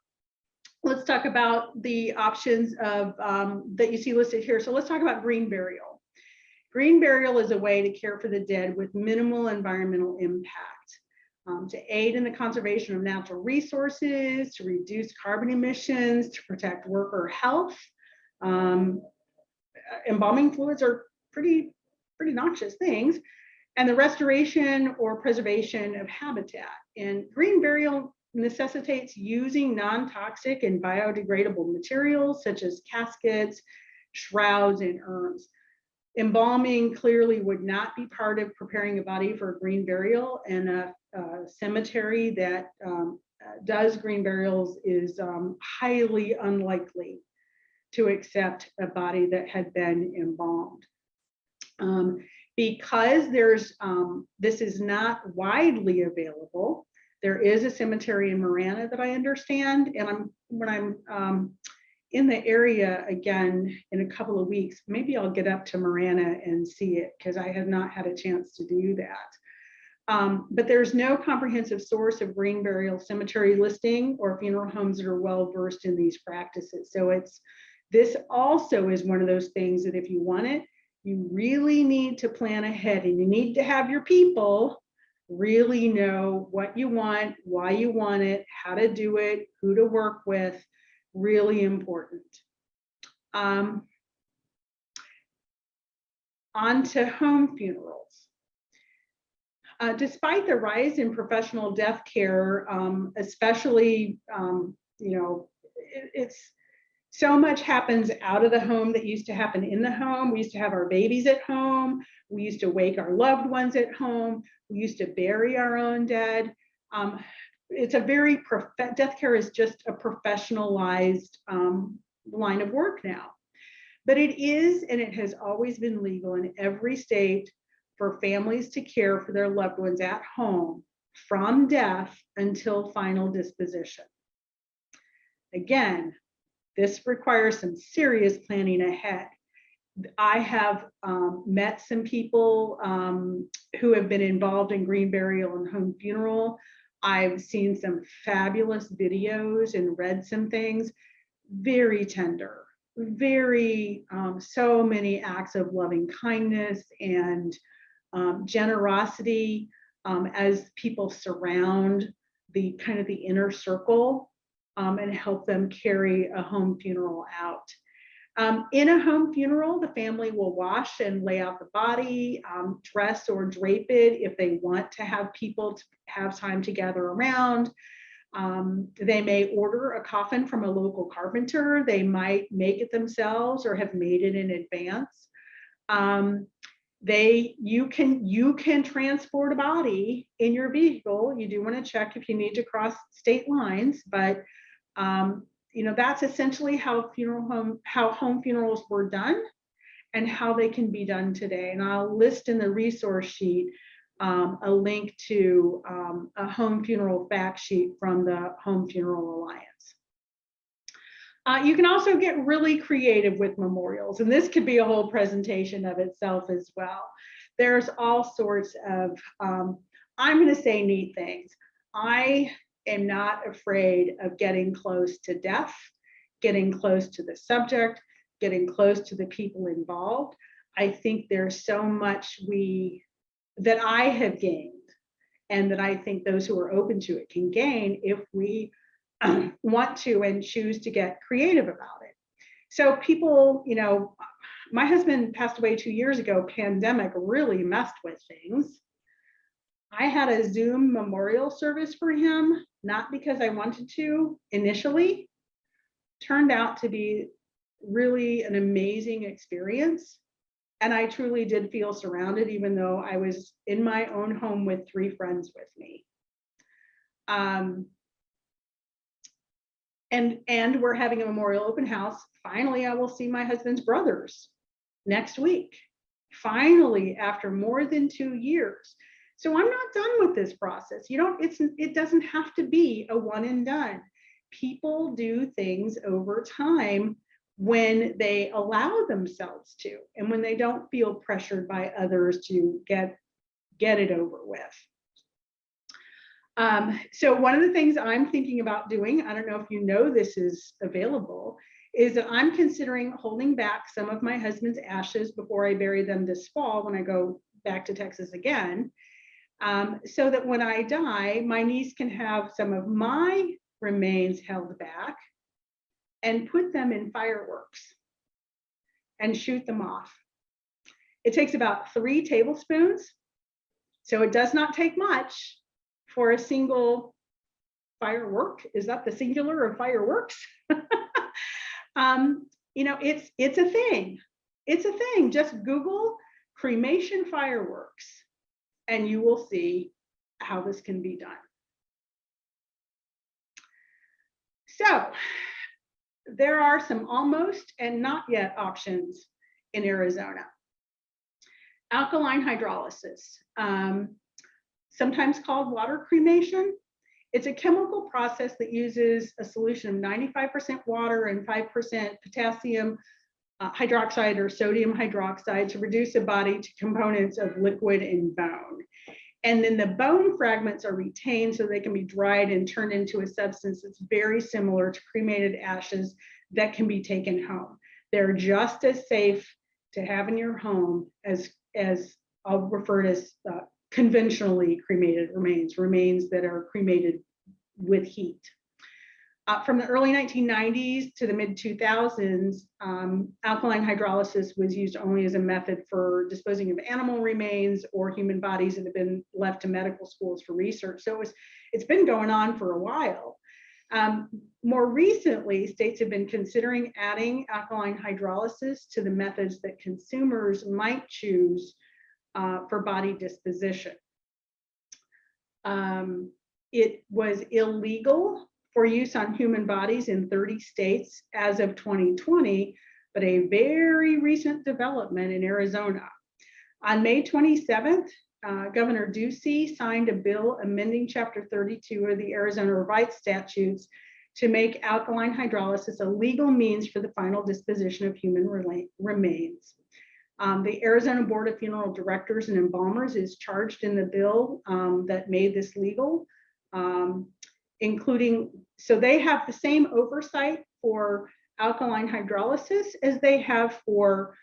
Let's talk about the options of that you see listed here. So let's talk about green burial. Green burial is a way to care for the dead with minimal environmental impact, to aid in the conservation of natural resources, to reduce carbon emissions, to protect worker health. Embalming fluids are pretty noxious things, and the restoration or preservation of habitat. And green burial necessitates using non-toxic and biodegradable materials such as caskets, shrouds, and urns. Embalming clearly would not be part of preparing a body for a green burial, and a cemetery that does green burials is highly unlikely to accept a body that had been embalmed. Because there's this is not widely available. There is a cemetery in Marana that I understand, and when I'm in the area again in a couple of weeks, maybe I'll get up to Marana and see it, because I have not had a chance to do that. But there's no comprehensive source of green burial cemetery listing or funeral homes that are well versed in these practices. So this also is one of those things that if you want it, you really need to plan ahead, and you need to have your people really know what you want, why you want it, how to do it, who to work with. Really important. On to home funerals. Despite the rise in professional death care, especially, it's so much happens out of the home that used to happen in the home. We used to have our babies at home. We used to wake our loved ones at home. We used to bury our own dead. It's a very, death care is just a professionalized line of work now. But it is, and it has always been legal in every state for families to care for their loved ones at home from death until final disposition. Again, this requires some serious planning ahead. I have met some people who have been involved in green burial and home funeral. I've seen some fabulous videos and read some things. Very tender, very so many acts of loving kindness and generosity as people surround the kind of the inner circle and help them carry a home funeral out. In a home funeral, the family will wash and lay out the body, dress or drape it if they want to have people to have time to gather around. They may order a coffin from a local carpenter. They might make it themselves or have made it in advance. You can transport a body in your vehicle. You do want to check if you need to cross state lines, but that's essentially how home funerals were done and how they can be done today. And I'll list in the resource sheet a link to a home funeral fact sheet from the Home Funeral Alliance. You can also get really creative with memorials, and this could be a whole presentation of itself as well. There's all sorts of, I'm going to say neat things. I am not afraid of getting close to death getting close to the subject, getting close to the people involved. I think there's so much that I have gained, and that I think those who are open to it can gain if we want to and choose to get creative about it. So people, my husband passed away 2 years ago. Pandemic really messed with things. I had a Zoom memorial service for him, not because I wanted to initially. Turned out to be really an amazing experience. And I truly did feel surrounded, even though I was in my own home with 3 friends with me. And we're having a memorial open house. Finally, I will see my husband's brothers next week. Finally, after more than 2 years. So I'm not done with this process. It doesn't have to be a one and done. People do things over time when they allow themselves to, and when they don't feel pressured by others to get it over with. So one of the things I'm thinking about doing, I don't know if you know this is available, is that I'm considering holding back some of my husband's ashes before I bury them this fall when I go back to Texas again, so that when I die, my niece can have some of my remains held back and put them in fireworks and shoot them off. It takes about 3 tablespoons, so it does not take much for a single firework. Is that the singular of fireworks? It's a thing. It's a thing. Just Google cremation fireworks and you will see how this can be done. So there are some almost and not yet options in Arizona. Alkaline hydrolysis, sometimes called water cremation. It's a chemical process that uses a solution of 95% water and 5% potassium hydroxide or sodium hydroxide to reduce a body to components of liquid and bone. And then the bone fragments are retained so they can be dried and turned into a substance that's very similar to cremated ashes that can be taken home. They're just as safe to have in your home as I'll refer to as conventionally cremated remains that are cremated with heat. From the early 1990s to the mid 2000s, alkaline hydrolysis was used only as a method for disposing of animal remains or human bodies that have been left to medical schools for research. So it's been going on for a while. More recently, states have been considering adding alkaline hydrolysis to the methods that consumers might choose for body disposition. It was illegal for use on human bodies in 30 states as of 2020, but a very recent development in Arizona. On May 27th, Governor Ducey signed a bill amending Chapter 32 of the Arizona Revised Statutes to make alkaline hydrolysis a legal means for the final disposition of human remains. The Arizona Board of Funeral Directors and Embalmers is charged in the bill that made this legal, including, so they have the same oversight for alkaline hydrolysis as they have for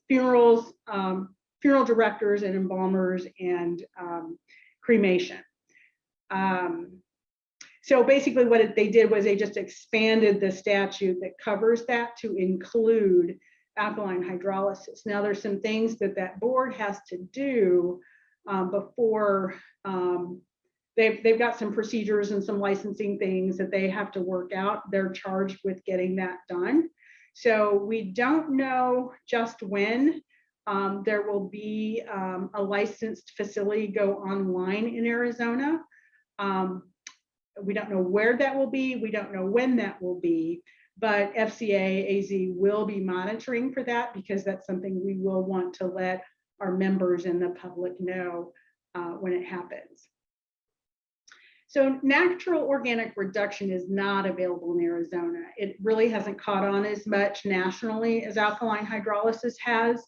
funeral directors and embalmers and cremation. So basically what they did was they just expanded the statute that covers that to include alkaline hydrolysis. Now there's some things that board has to do before they've got some procedures and some licensing things that they have to work out. They're charged with getting that done. So we don't know just when there will be a licensed facility go online in Arizona. We don't know where that will be. We don't know when that will be, but FCA AZ will be monitoring for that because that's something we will want to let our members and the public know when it happens. So natural organic reduction is not available in Arizona. It really hasn't caught on as much nationally as alkaline hydrolysis has.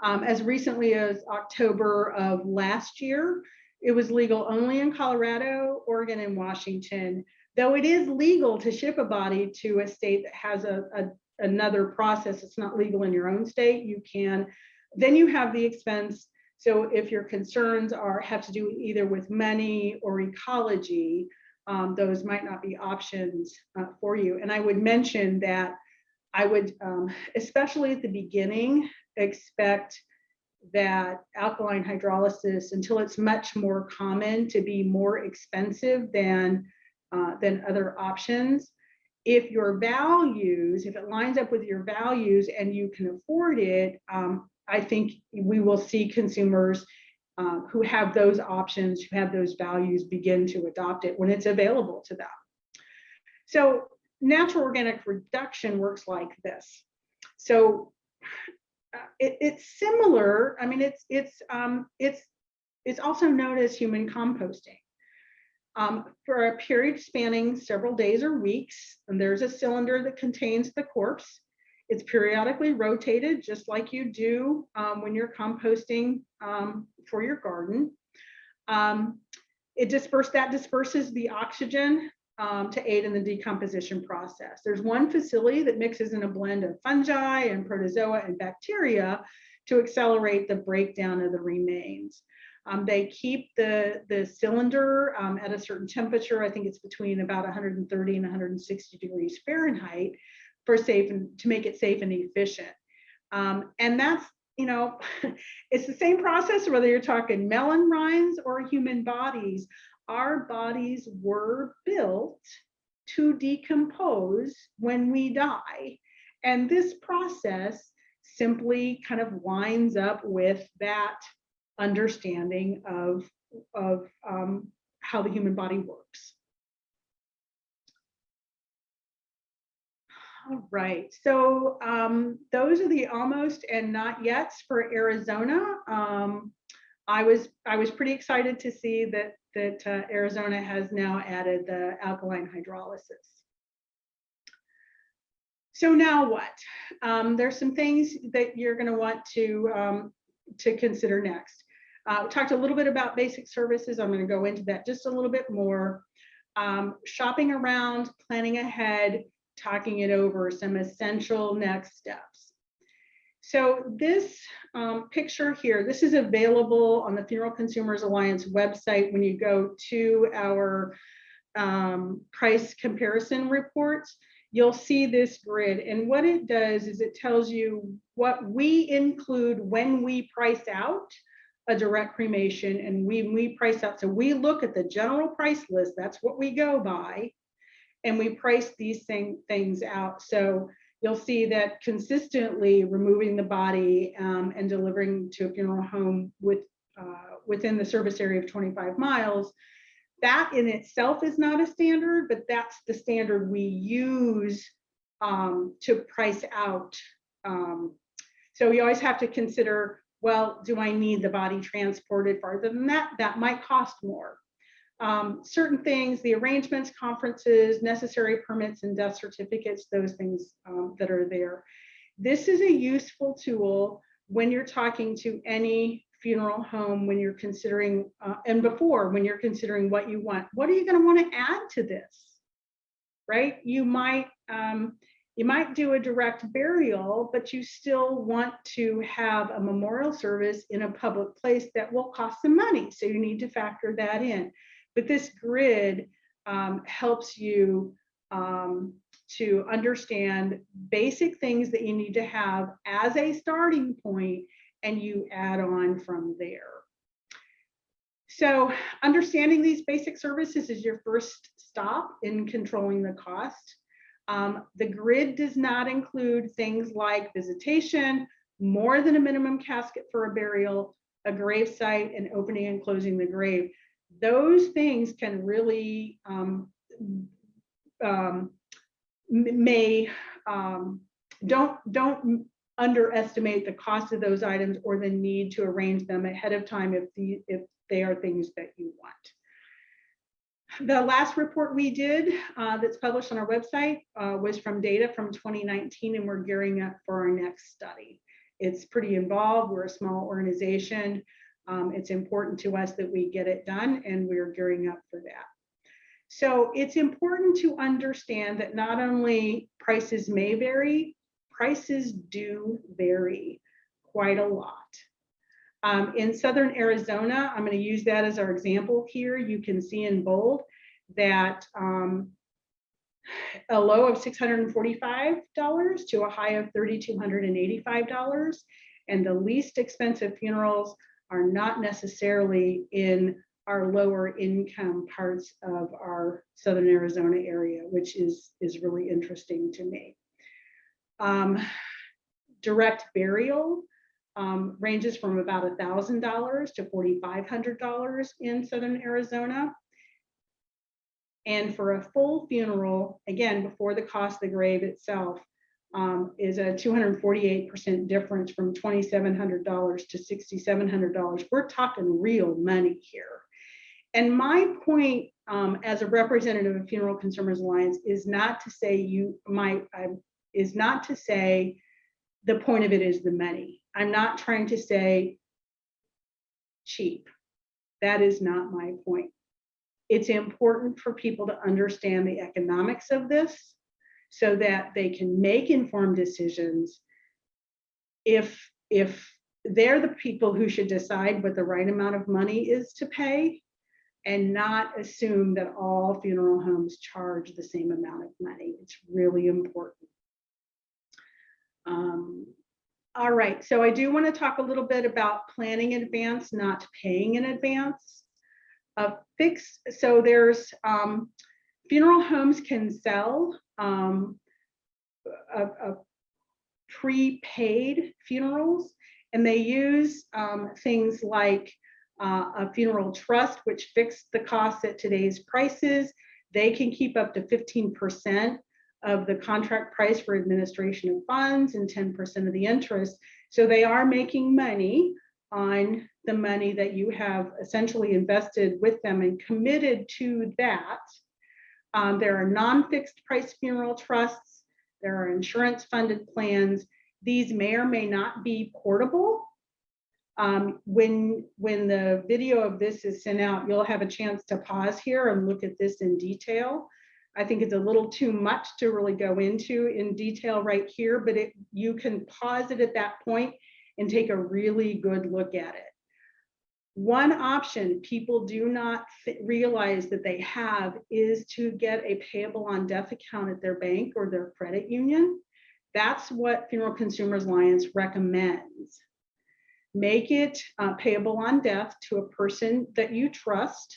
As recently as October of last year, it was legal only in Colorado, Oregon, and Washington, Though it is legal to ship a body to a state that has another process, it's not legal in your own state, you can, then you have the expense. So if your concerns have to do either with money or ecology, those might not be options for you. And I would mention that I would, especially at the beginning, expect that alkaline hydrolysis, until it's much more common, to be more expensive than other options. If your values, if it lines up with your values and you can afford it, I think we will see consumers who have those options, who have those values, begin to adopt it when it's available to them. So natural organic reduction works like this. So it's similar. I mean, it's also known as human composting. For a period spanning several days or weeks, and there's a cylinder that contains the corpse. It's periodically rotated, just like you do when you're composting for your garden. It disperses the oxygen to aid in the decomposition process. There's one facility that mixes in a blend of fungi and protozoa and bacteria to accelerate the breakdown of the remains. They keep the cylinder at a certain temperature. I think it's between about 130 and 160 degrees Fahrenheit to make it safe and efficient. And that's, it's the same process whether you're talking melon rinds or human bodies. Our bodies were built to decompose when we die. And this process simply kind of lines up with that understanding of how the human body works. All right, so those are the almost and not yets for Arizona. I was pretty excited to see that Arizona has now added the alkaline hydrolysis. So now what? There's some things that you're going to want to consider next. We talked a little bit about basic services. I'm going to go into that just a little bit more. Shopping around, planning ahead, talking it over, some essential next steps. So this picture here, this is available on the Funeral Consumers Alliance website when you go to our price comparison reports. You'll see this grid, and what it does is it tells you what we include when we price out a direct cremation, and we price out. So we look at the general price list, that's what we go by, and we price these things out. So you'll see that consistently removing the body and delivering to a funeral home within the service area of 25 miles, that in itself is not a standard, but that's the standard we use to price out. So you always have to consider, well, do I need the body transported farther than that? That might cost more. Certain things, the arrangements, conferences, necessary permits and death certificates, those things that are there. This is a useful tool when you're talking to any funeral home, when you're considering, and before, when you're considering what you want. What are you going to want to add to this, right? You might do a direct burial, but you still want to have a memorial service in a public place that will cost some money. So you need to factor that in. But this grid helps you to understand basic things that you need to have as a starting point, and you add on from there. So understanding these basic services is your first stop in controlling the cost. The grid does not include things like visitation, more than a minimum casket for a burial, a grave site, and opening and closing the grave. Those things can really don't underestimate the cost of those items or the need to arrange them ahead of time if they are things that you want. The last report we did that's published on our website was from data from 2019, and we're gearing up for our next study. It's pretty involved. We're a small organization. It's important to us that we get it done, and we're gearing up for that. So it's important to understand that not only prices may vary, prices do vary quite a lot. In Southern Arizona, I'm going to use that as our example here. You can see in bold that a low of $645 to a high of $3,285. And the least expensive funerals are not necessarily in our lower income parts of our Southern Arizona area, which is really interesting to me. Direct burial ranges from about $1,000 to $4,500 in Southern Arizona. And for a full funeral, again, before the cost of the grave itself, is a 248% difference from $2,700 to $6,700. We're talking real money here. And my point as a representative of Funeral Consumers Alliance is not to say the point of it is the money. I'm not trying to say cheap. That is not my point. It's important for people to understand the economics of this so that they can make informed decisions. If they're the people who should decide what the right amount of money is to pay, and not assume that all funeral homes charge the same amount of money. It's really important. All right, so I do want to talk a little bit about planning in advance, not paying in advance. So there's funeral homes can sell a prepaid funerals, and they use things like a funeral trust, which fixed the costs at today's prices. They can keep up to 15% of the contract price for administration of funds and 10% of the interest. So they are making money on the money that you have essentially invested with them and committed to that. There are non-fixed price funeral trusts. There are insurance funded plans. These may or may not be portable. When the video of this is sent out, you'll have a chance to pause here and look at this in detail. I think it's a little too much to really go into in detail right here, but you can pause it at that point and take a really good look at it. One option people do not realize that they have is to get a payable on death account at their bank or their credit union. That's what Funeral Consumers Alliance recommends. Make it payable on death to a person that you trust,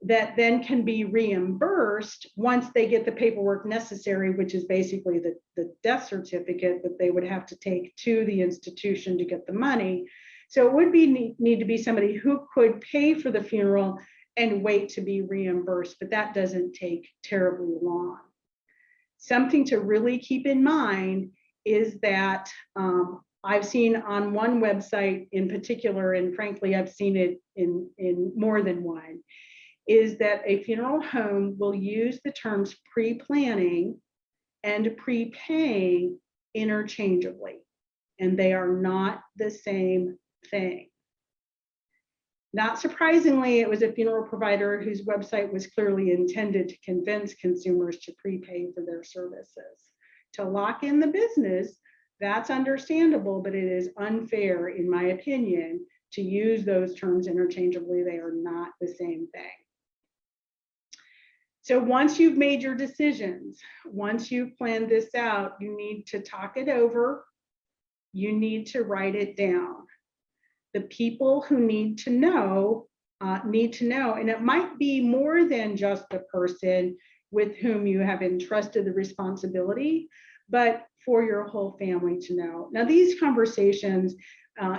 that then can be reimbursed once they get the paperwork necessary, which is basically the death certificate that they would have to take to the institution to get the money. So it would need to be somebody who could pay for the funeral and wait to be reimbursed, but that doesn't take terribly long. Something to really keep in mind is that I've seen on one website in particular, and frankly, I've seen it in more than one, is that a funeral home will use the terms pre-planning and prepaying interchangeably, and they are not the same thing. Not surprisingly, it was a funeral provider whose website was clearly intended to convince consumers to prepay for their services. To lock in the business, that's understandable, but it is unfair, in my opinion, to use those terms interchangeably. They are not the same thing. So once you've made your decisions, once you've planned this out, you need to talk it over. You need to write it down. The people who need to know, and it might be more than just the person with whom you have entrusted the responsibility, but for your whole family to know. Now, these conversations,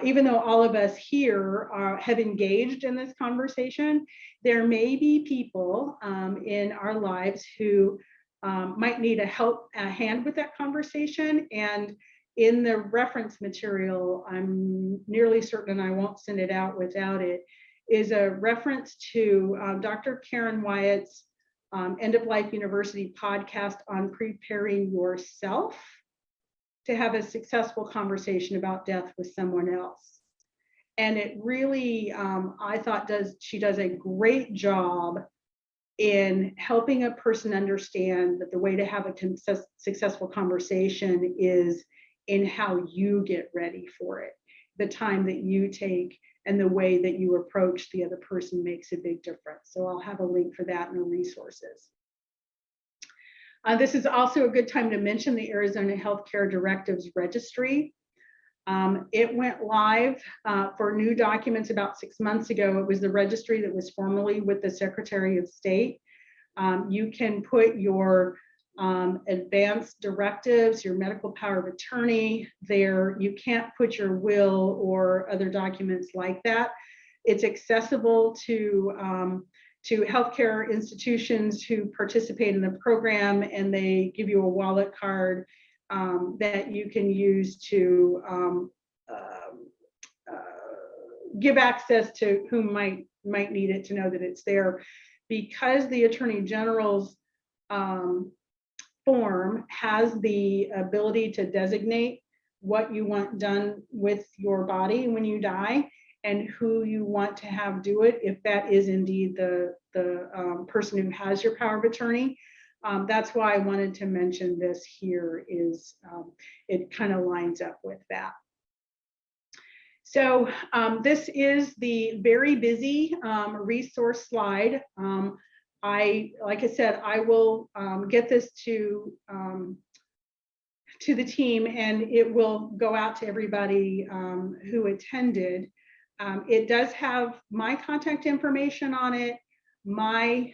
even though all of us here have engaged in this conversation, there may be people in our lives who might need a hand with that conversation. And in the reference material, I'm nearly certain I won't send it out without it, is a reference to Dr. Karen Wyatt's End of Life University podcast on preparing yourself to have a successful conversation about death with someone else. And it really, I thought she does a great job in helping a person understand that the way to have a successful conversation is in how you get ready for it. The time that you take and the way that you approach the other person makes a big difference. So I'll have a link for that in the resources. This is also a good time to mention the Arizona Healthcare Directives Registry. It went live for new documents about 6 months ago. It was the registry that was formerly with the Secretary of State. You can put your advanced directives, your medical power of attorney there. You can't put your will or other documents like that. It's accessible to healthcare institutions who participate in the program, and they give you a wallet card that you can use to give access to whom might need it to know that it's there. Because the Attorney General's form has the ability to designate what you want done with your body when you die and who you want to have do it, if that is indeed the person who has your power of attorney. That's why I wanted to mention this here, is it kind of lines up with that. So this is the very busy resource slide. Like I said, I will get this to the team, and it will go out to everybody who attended. It does have my contact information on it, my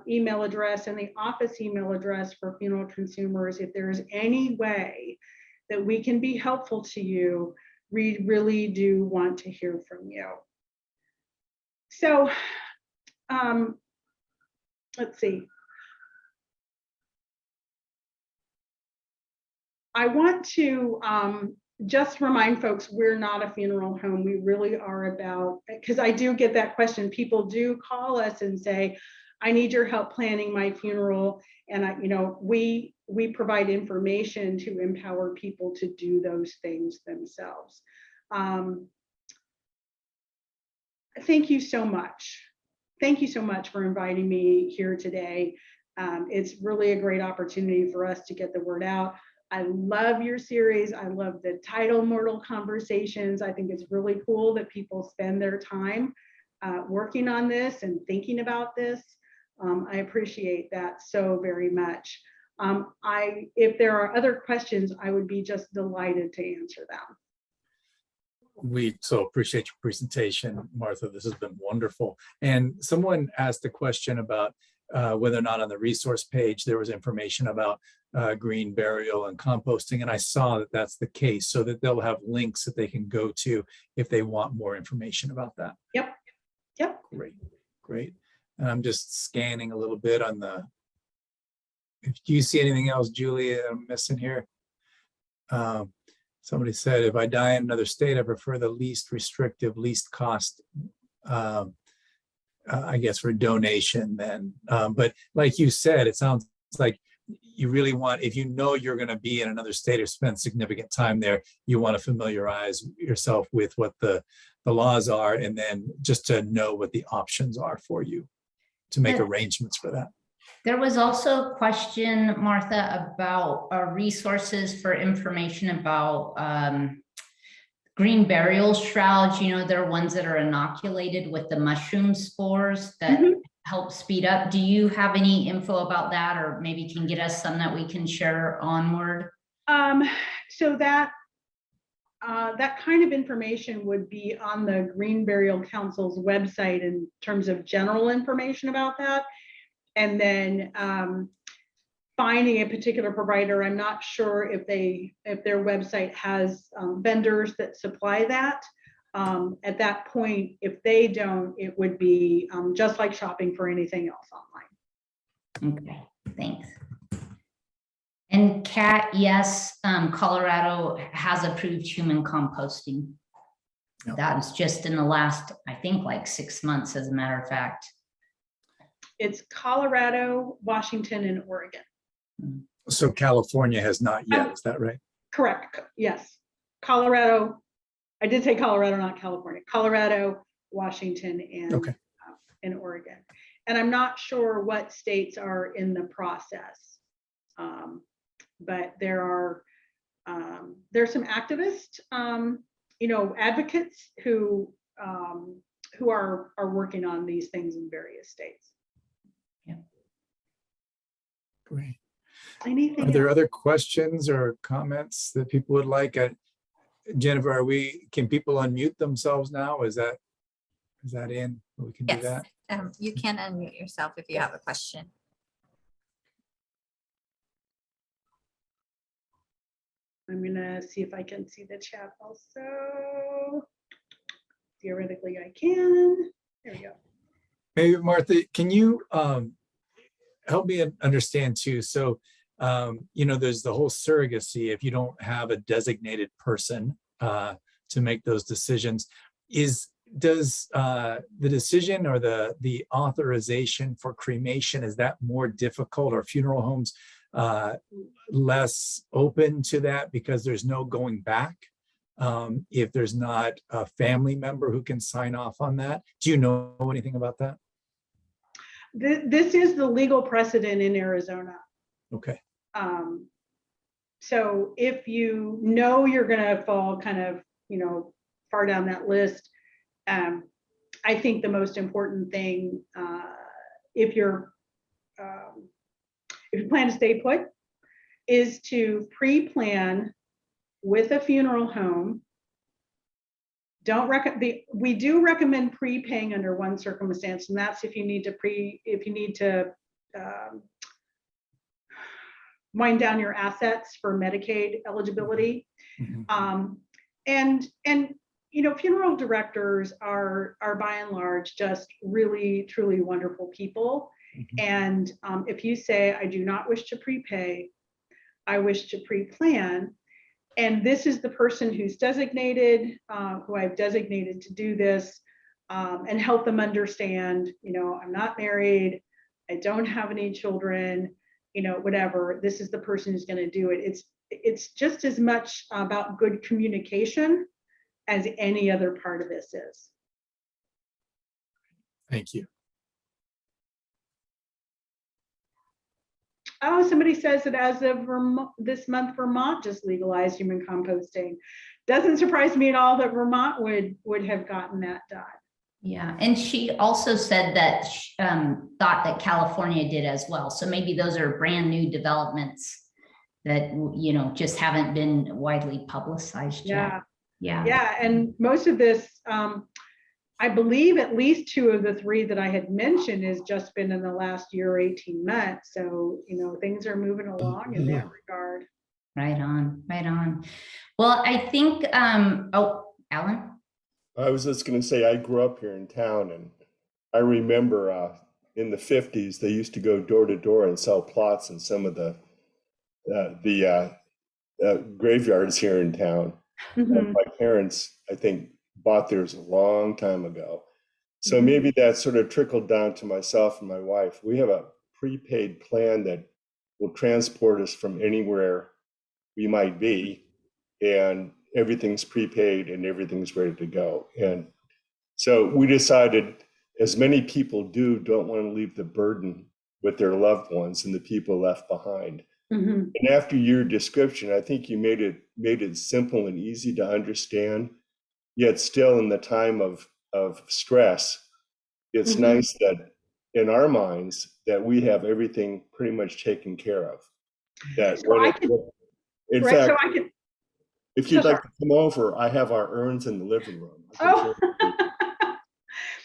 email address, and the office email address for funeral consumers. If there is any way that we can be helpful to you, we really do want to hear from you. So let's see. I want to just remind folks, we're not a funeral home. We really are about, because I do get that question. People do call us and say, I need your help planning my funeral. And we provide information to empower people to do those things themselves. Thank you so much. Thank you so much for inviting me here today. It's really a great opportunity for us to get the word out. I love your series. I love the title, Mortal Conversations. I think it's really cool that people spend their time working on this and thinking about this. I appreciate that so very much. If there are other questions, I would be just delighted to answer them. We so appreciate your presentation, Martha. This has been wonderful. And someone asked a question about whether or not on the resource page there was information about green burial and composting. And I saw that that's the case, so that they'll have links that they can go to if they want more information about that. Yep. Yep. Great. Great. And I'm just scanning a little bit on the, do you see anything else, Julie, I'm missing here? Somebody said, if I die in another state, I prefer the least restrictive, least cost, I guess, for donation then. But like you said, it sounds like you really want, if you know you're going to be in another state or spend significant time there, you want to familiarize yourself with what the laws are, and then just to know what the options are for you to make arrangements for that. There was also a question, Martha, about resources for information about green burial shrouds. There are ones that are inoculated with the mushroom spores that help speed up. Do you have any info about that, or maybe can get us some that we can share onward? So that kind of information would be on the Green Burial Council's website in terms of general information about that. And then finding a particular provider, I'm not sure if their website has vendors that supply that. At that point, if they don't, it would be just like shopping for anything else online. Okay, thanks. And Kat, yes, Colorado has approved human composting. Yep. That is just in the last, I think, like 6 months, as a matter of fact. It's Colorado, Washington, and Oregon. So California has not yet, is that right? Correct, yes. Colorado, I did say Colorado, not California. Colorado, Washington, and Oregon. And I'm not sure what states are in the process. But there's some activists, advocates who are working on these things in various states. Yeah. Great. Anything Are there else? other questions or comments that people would like? Jennifer, can people unmute themselves now? Is that in? We can do Yes, that. you can unmute yourself if you have a question. I'm gonna see if I can see the chat also. Theoretically, I can. There we go. Maybe Martha, can you help me understand too? So, there's the whole surrogacy. If you don't have a designated person to make those decisions, does the decision or the authorization for cremation, is that more difficult, or funeral homes less open to that because there's no going back? If there's not a family member who can sign off on that? Do you know anything about that? This is the legal precedent in Arizona. Okay. So if you know you're gonna fall kind of, far down that list, I think the most important thing, if you plan to stay put, is to pre-plan with a funeral home. We do recommend prepaying under one circumstance, and that's if you need to wind down your assets for Medicaid eligibility. Mhm. Funeral directors are by and large just really, truly wonderful people. Mhm. And if you say, I do not wish to prepay, I wish to pre-plan, and this is the person who's designated, who I've designated to do this, and help them understand, I'm not married, I don't have any children, whatever, this is the person who's going to do it. It's just as much about good communication as any other part of this is. Thank you. Oh, somebody says that as of this month, Vermont just legalized human composting. Doesn't surprise me at all that Vermont would have gotten that done. Yeah, and she also said that thought that California did as well. So maybe those are brand new developments that just haven't been widely publicized yet. Yeah, and most of this, I believe at least 2 of the 3 that I had mentioned has just been in the last year or 18 months. So, things are moving along in that regard. Right on, right on. Well, I think, oh, Alan? I was just going to say, I grew up here in town, and I remember in the 50s, they used to go door to door and sell plots in some of the graveyards here in town. Mhm. My parents, I think, bought theirs a long time ago. So maybe that sort of trickled down to myself and my wife. We have a prepaid plan that will transport us from anywhere we might be, and everything's prepaid and everything's ready to go. And so we decided, as many people don't want to leave the burden with their loved ones and the people left behind. Mhm. And after your description, I think you made it simple and easy to understand, yet still in the time of stress, it's Mhm. nice that in our minds that we have everything pretty much taken care of. That So I can, in right, so fact, I can, if you'd like to come over, I have our urns in the living room. oh.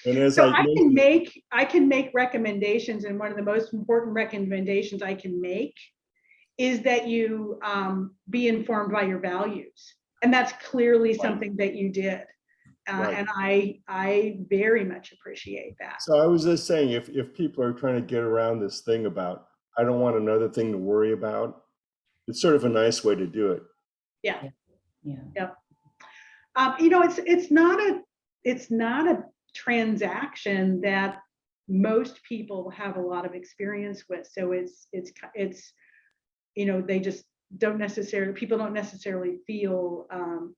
And as So I can make recommendations, and one of the most important recommendations I can make is that you be informed by your values. And that's clearly something that you did. Right. And I very much appreciate that. So I was just saying, if people are trying to get around this thing about, I don't want another thing to worry about, it's sort of a nice way to do it. Yeah. Yeah. Yep. It's not a transaction that most people have a lot of experience with. So it's they just people don't necessarily feel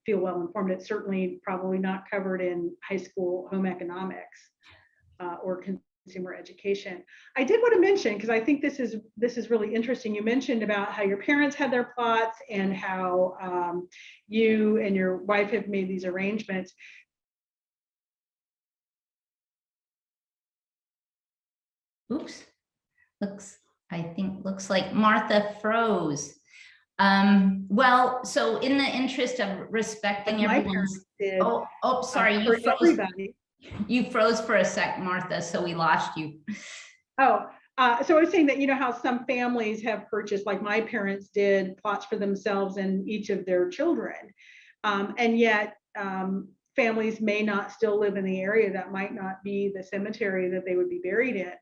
well informed. It's certainly probably not covered in high school home economics or consumer education. I did want to mention, because I think this is really interesting. You mentioned about how your parents had their plots and how you and your wife have made these arrangements. Oops, looks like Martha froze. Well, so in the interest of respecting Like my everyone's, parents did, sorry, you for froze. everybody. You froze for a sec, Martha, so we lost you. Oh, so I was saying that, you know, how some families have purchased, like my parents did, plots for themselves and each of their children. And yet families may not still live in the area. That might not be the cemetery that they would be buried in.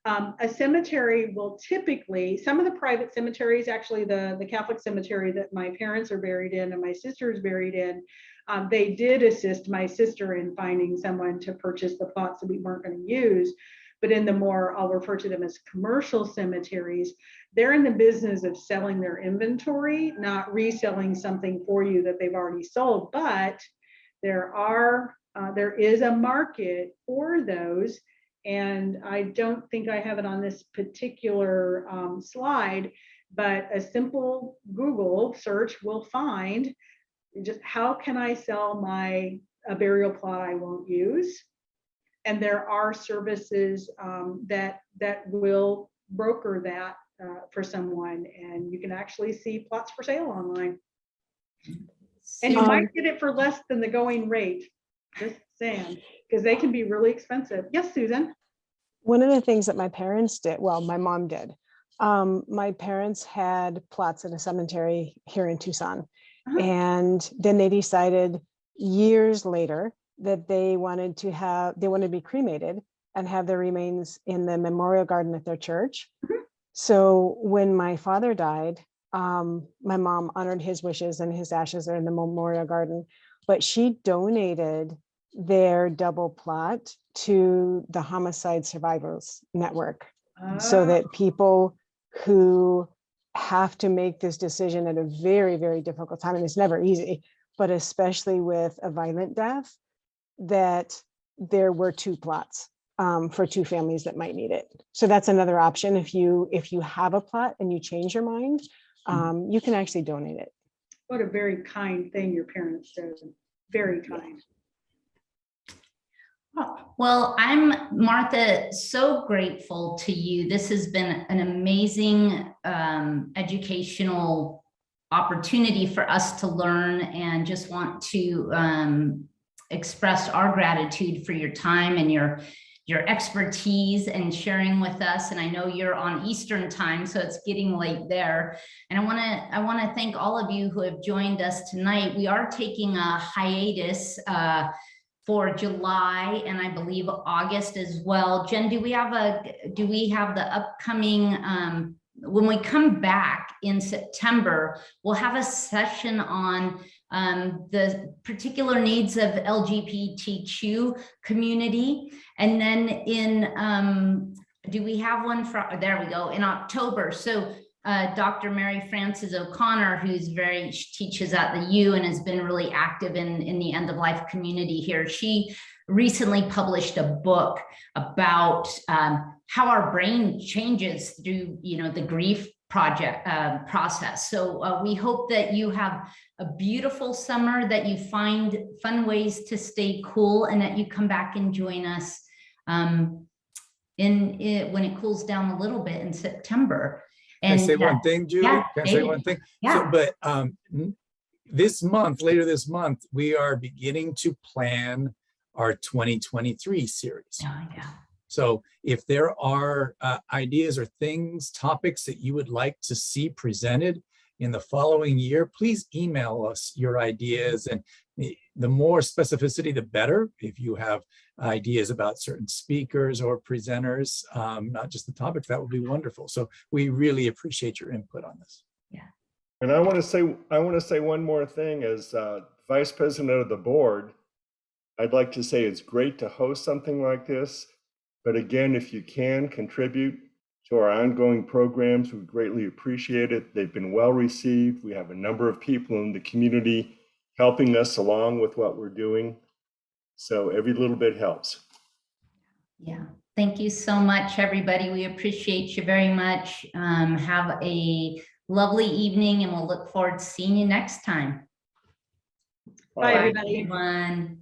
A cemetery will typically, some of the private cemeteries, actually the Catholic cemetery that my parents are buried in and my sister is buried in, they did assist my sister in finding someone to purchase the plots that we weren't going to use. But in the more, I'll refer to them as commercial cemeteries, they're in the business of selling their inventory, not reselling something for you that they've already sold. But there is a market for those. And I don't think I have it on this particular slide, but a simple Google search will find just how can I sell a burial plot I won't use. And there are services that will broker that for someone, and you can actually see plots for sale online. And you might get it for less than the going rate, just saying, because they can be really expensive. Yes, Susan? One of the things that my parents did, well, my mom did, my parents had plots in a cemetery here in Tucson. And then they decided years later that they wanted to be cremated and have their remains in the memorial garden at their church. So when my father died, my mom honored his wishes and his ashes are in the memorial garden, but she donated their double plot to the Homicide Survivors Network, so that people who have to make this decision at a very, very difficult time, and it's never easy, but especially with a violent death, that there were two plots for two families that might need it. So that's another option. If you have a plot and you change your mind, you can actually donate it. What a very kind thing your parents did. Very kind. Well, I'm, Martha, so grateful to you. This has been an amazing educational opportunity for us to learn, and just want to express our gratitude for your time and your expertise and sharing with us. And I know you're on Eastern time, so it's getting late there. And I want to thank all of you who have joined us tonight. We are taking a hiatus for July and I believe August as well. Jen, do we have the upcoming, when we come back in September, we'll have a session on the particular needs of LGBTQ community. And then do we have one for, there we go, in October. So Dr. Mary Frances O'Connor, who's teaches at the U and has been really active in the end of life community here. She recently published a book about how our brain changes through, the grief process. So we hope that you have a beautiful summer, that you find fun ways to stay cool, and that you come back and join us when it cools down a little bit in September. Can I say one thing, Julie? Yeah, Can I say one thing? Yeah. So, but later this month, we are beginning to plan our 2023 series. Oh, yeah. So if there are ideas or topics that you would like to see presented in the following year, please email us your ideas. And the more specificity, the better. If you have ideas about certain speakers or presenters, not just the topics, that would be wonderful. So we really appreciate your input on this. Yeah. And I want to say one more thing. As vice president of the board, I'd like to say it's great to host something like this. But again, if you can contribute to our ongoing programs, we greatly appreciate it. They've been well received. We have a number of people in the community helping us along with what we're doing. So every little bit helps. Yeah. Thank you so much, everybody. We appreciate you very much. Have a lovely evening, and we'll look forward to seeing you next time. Bye, Bye. everybody. Everyone.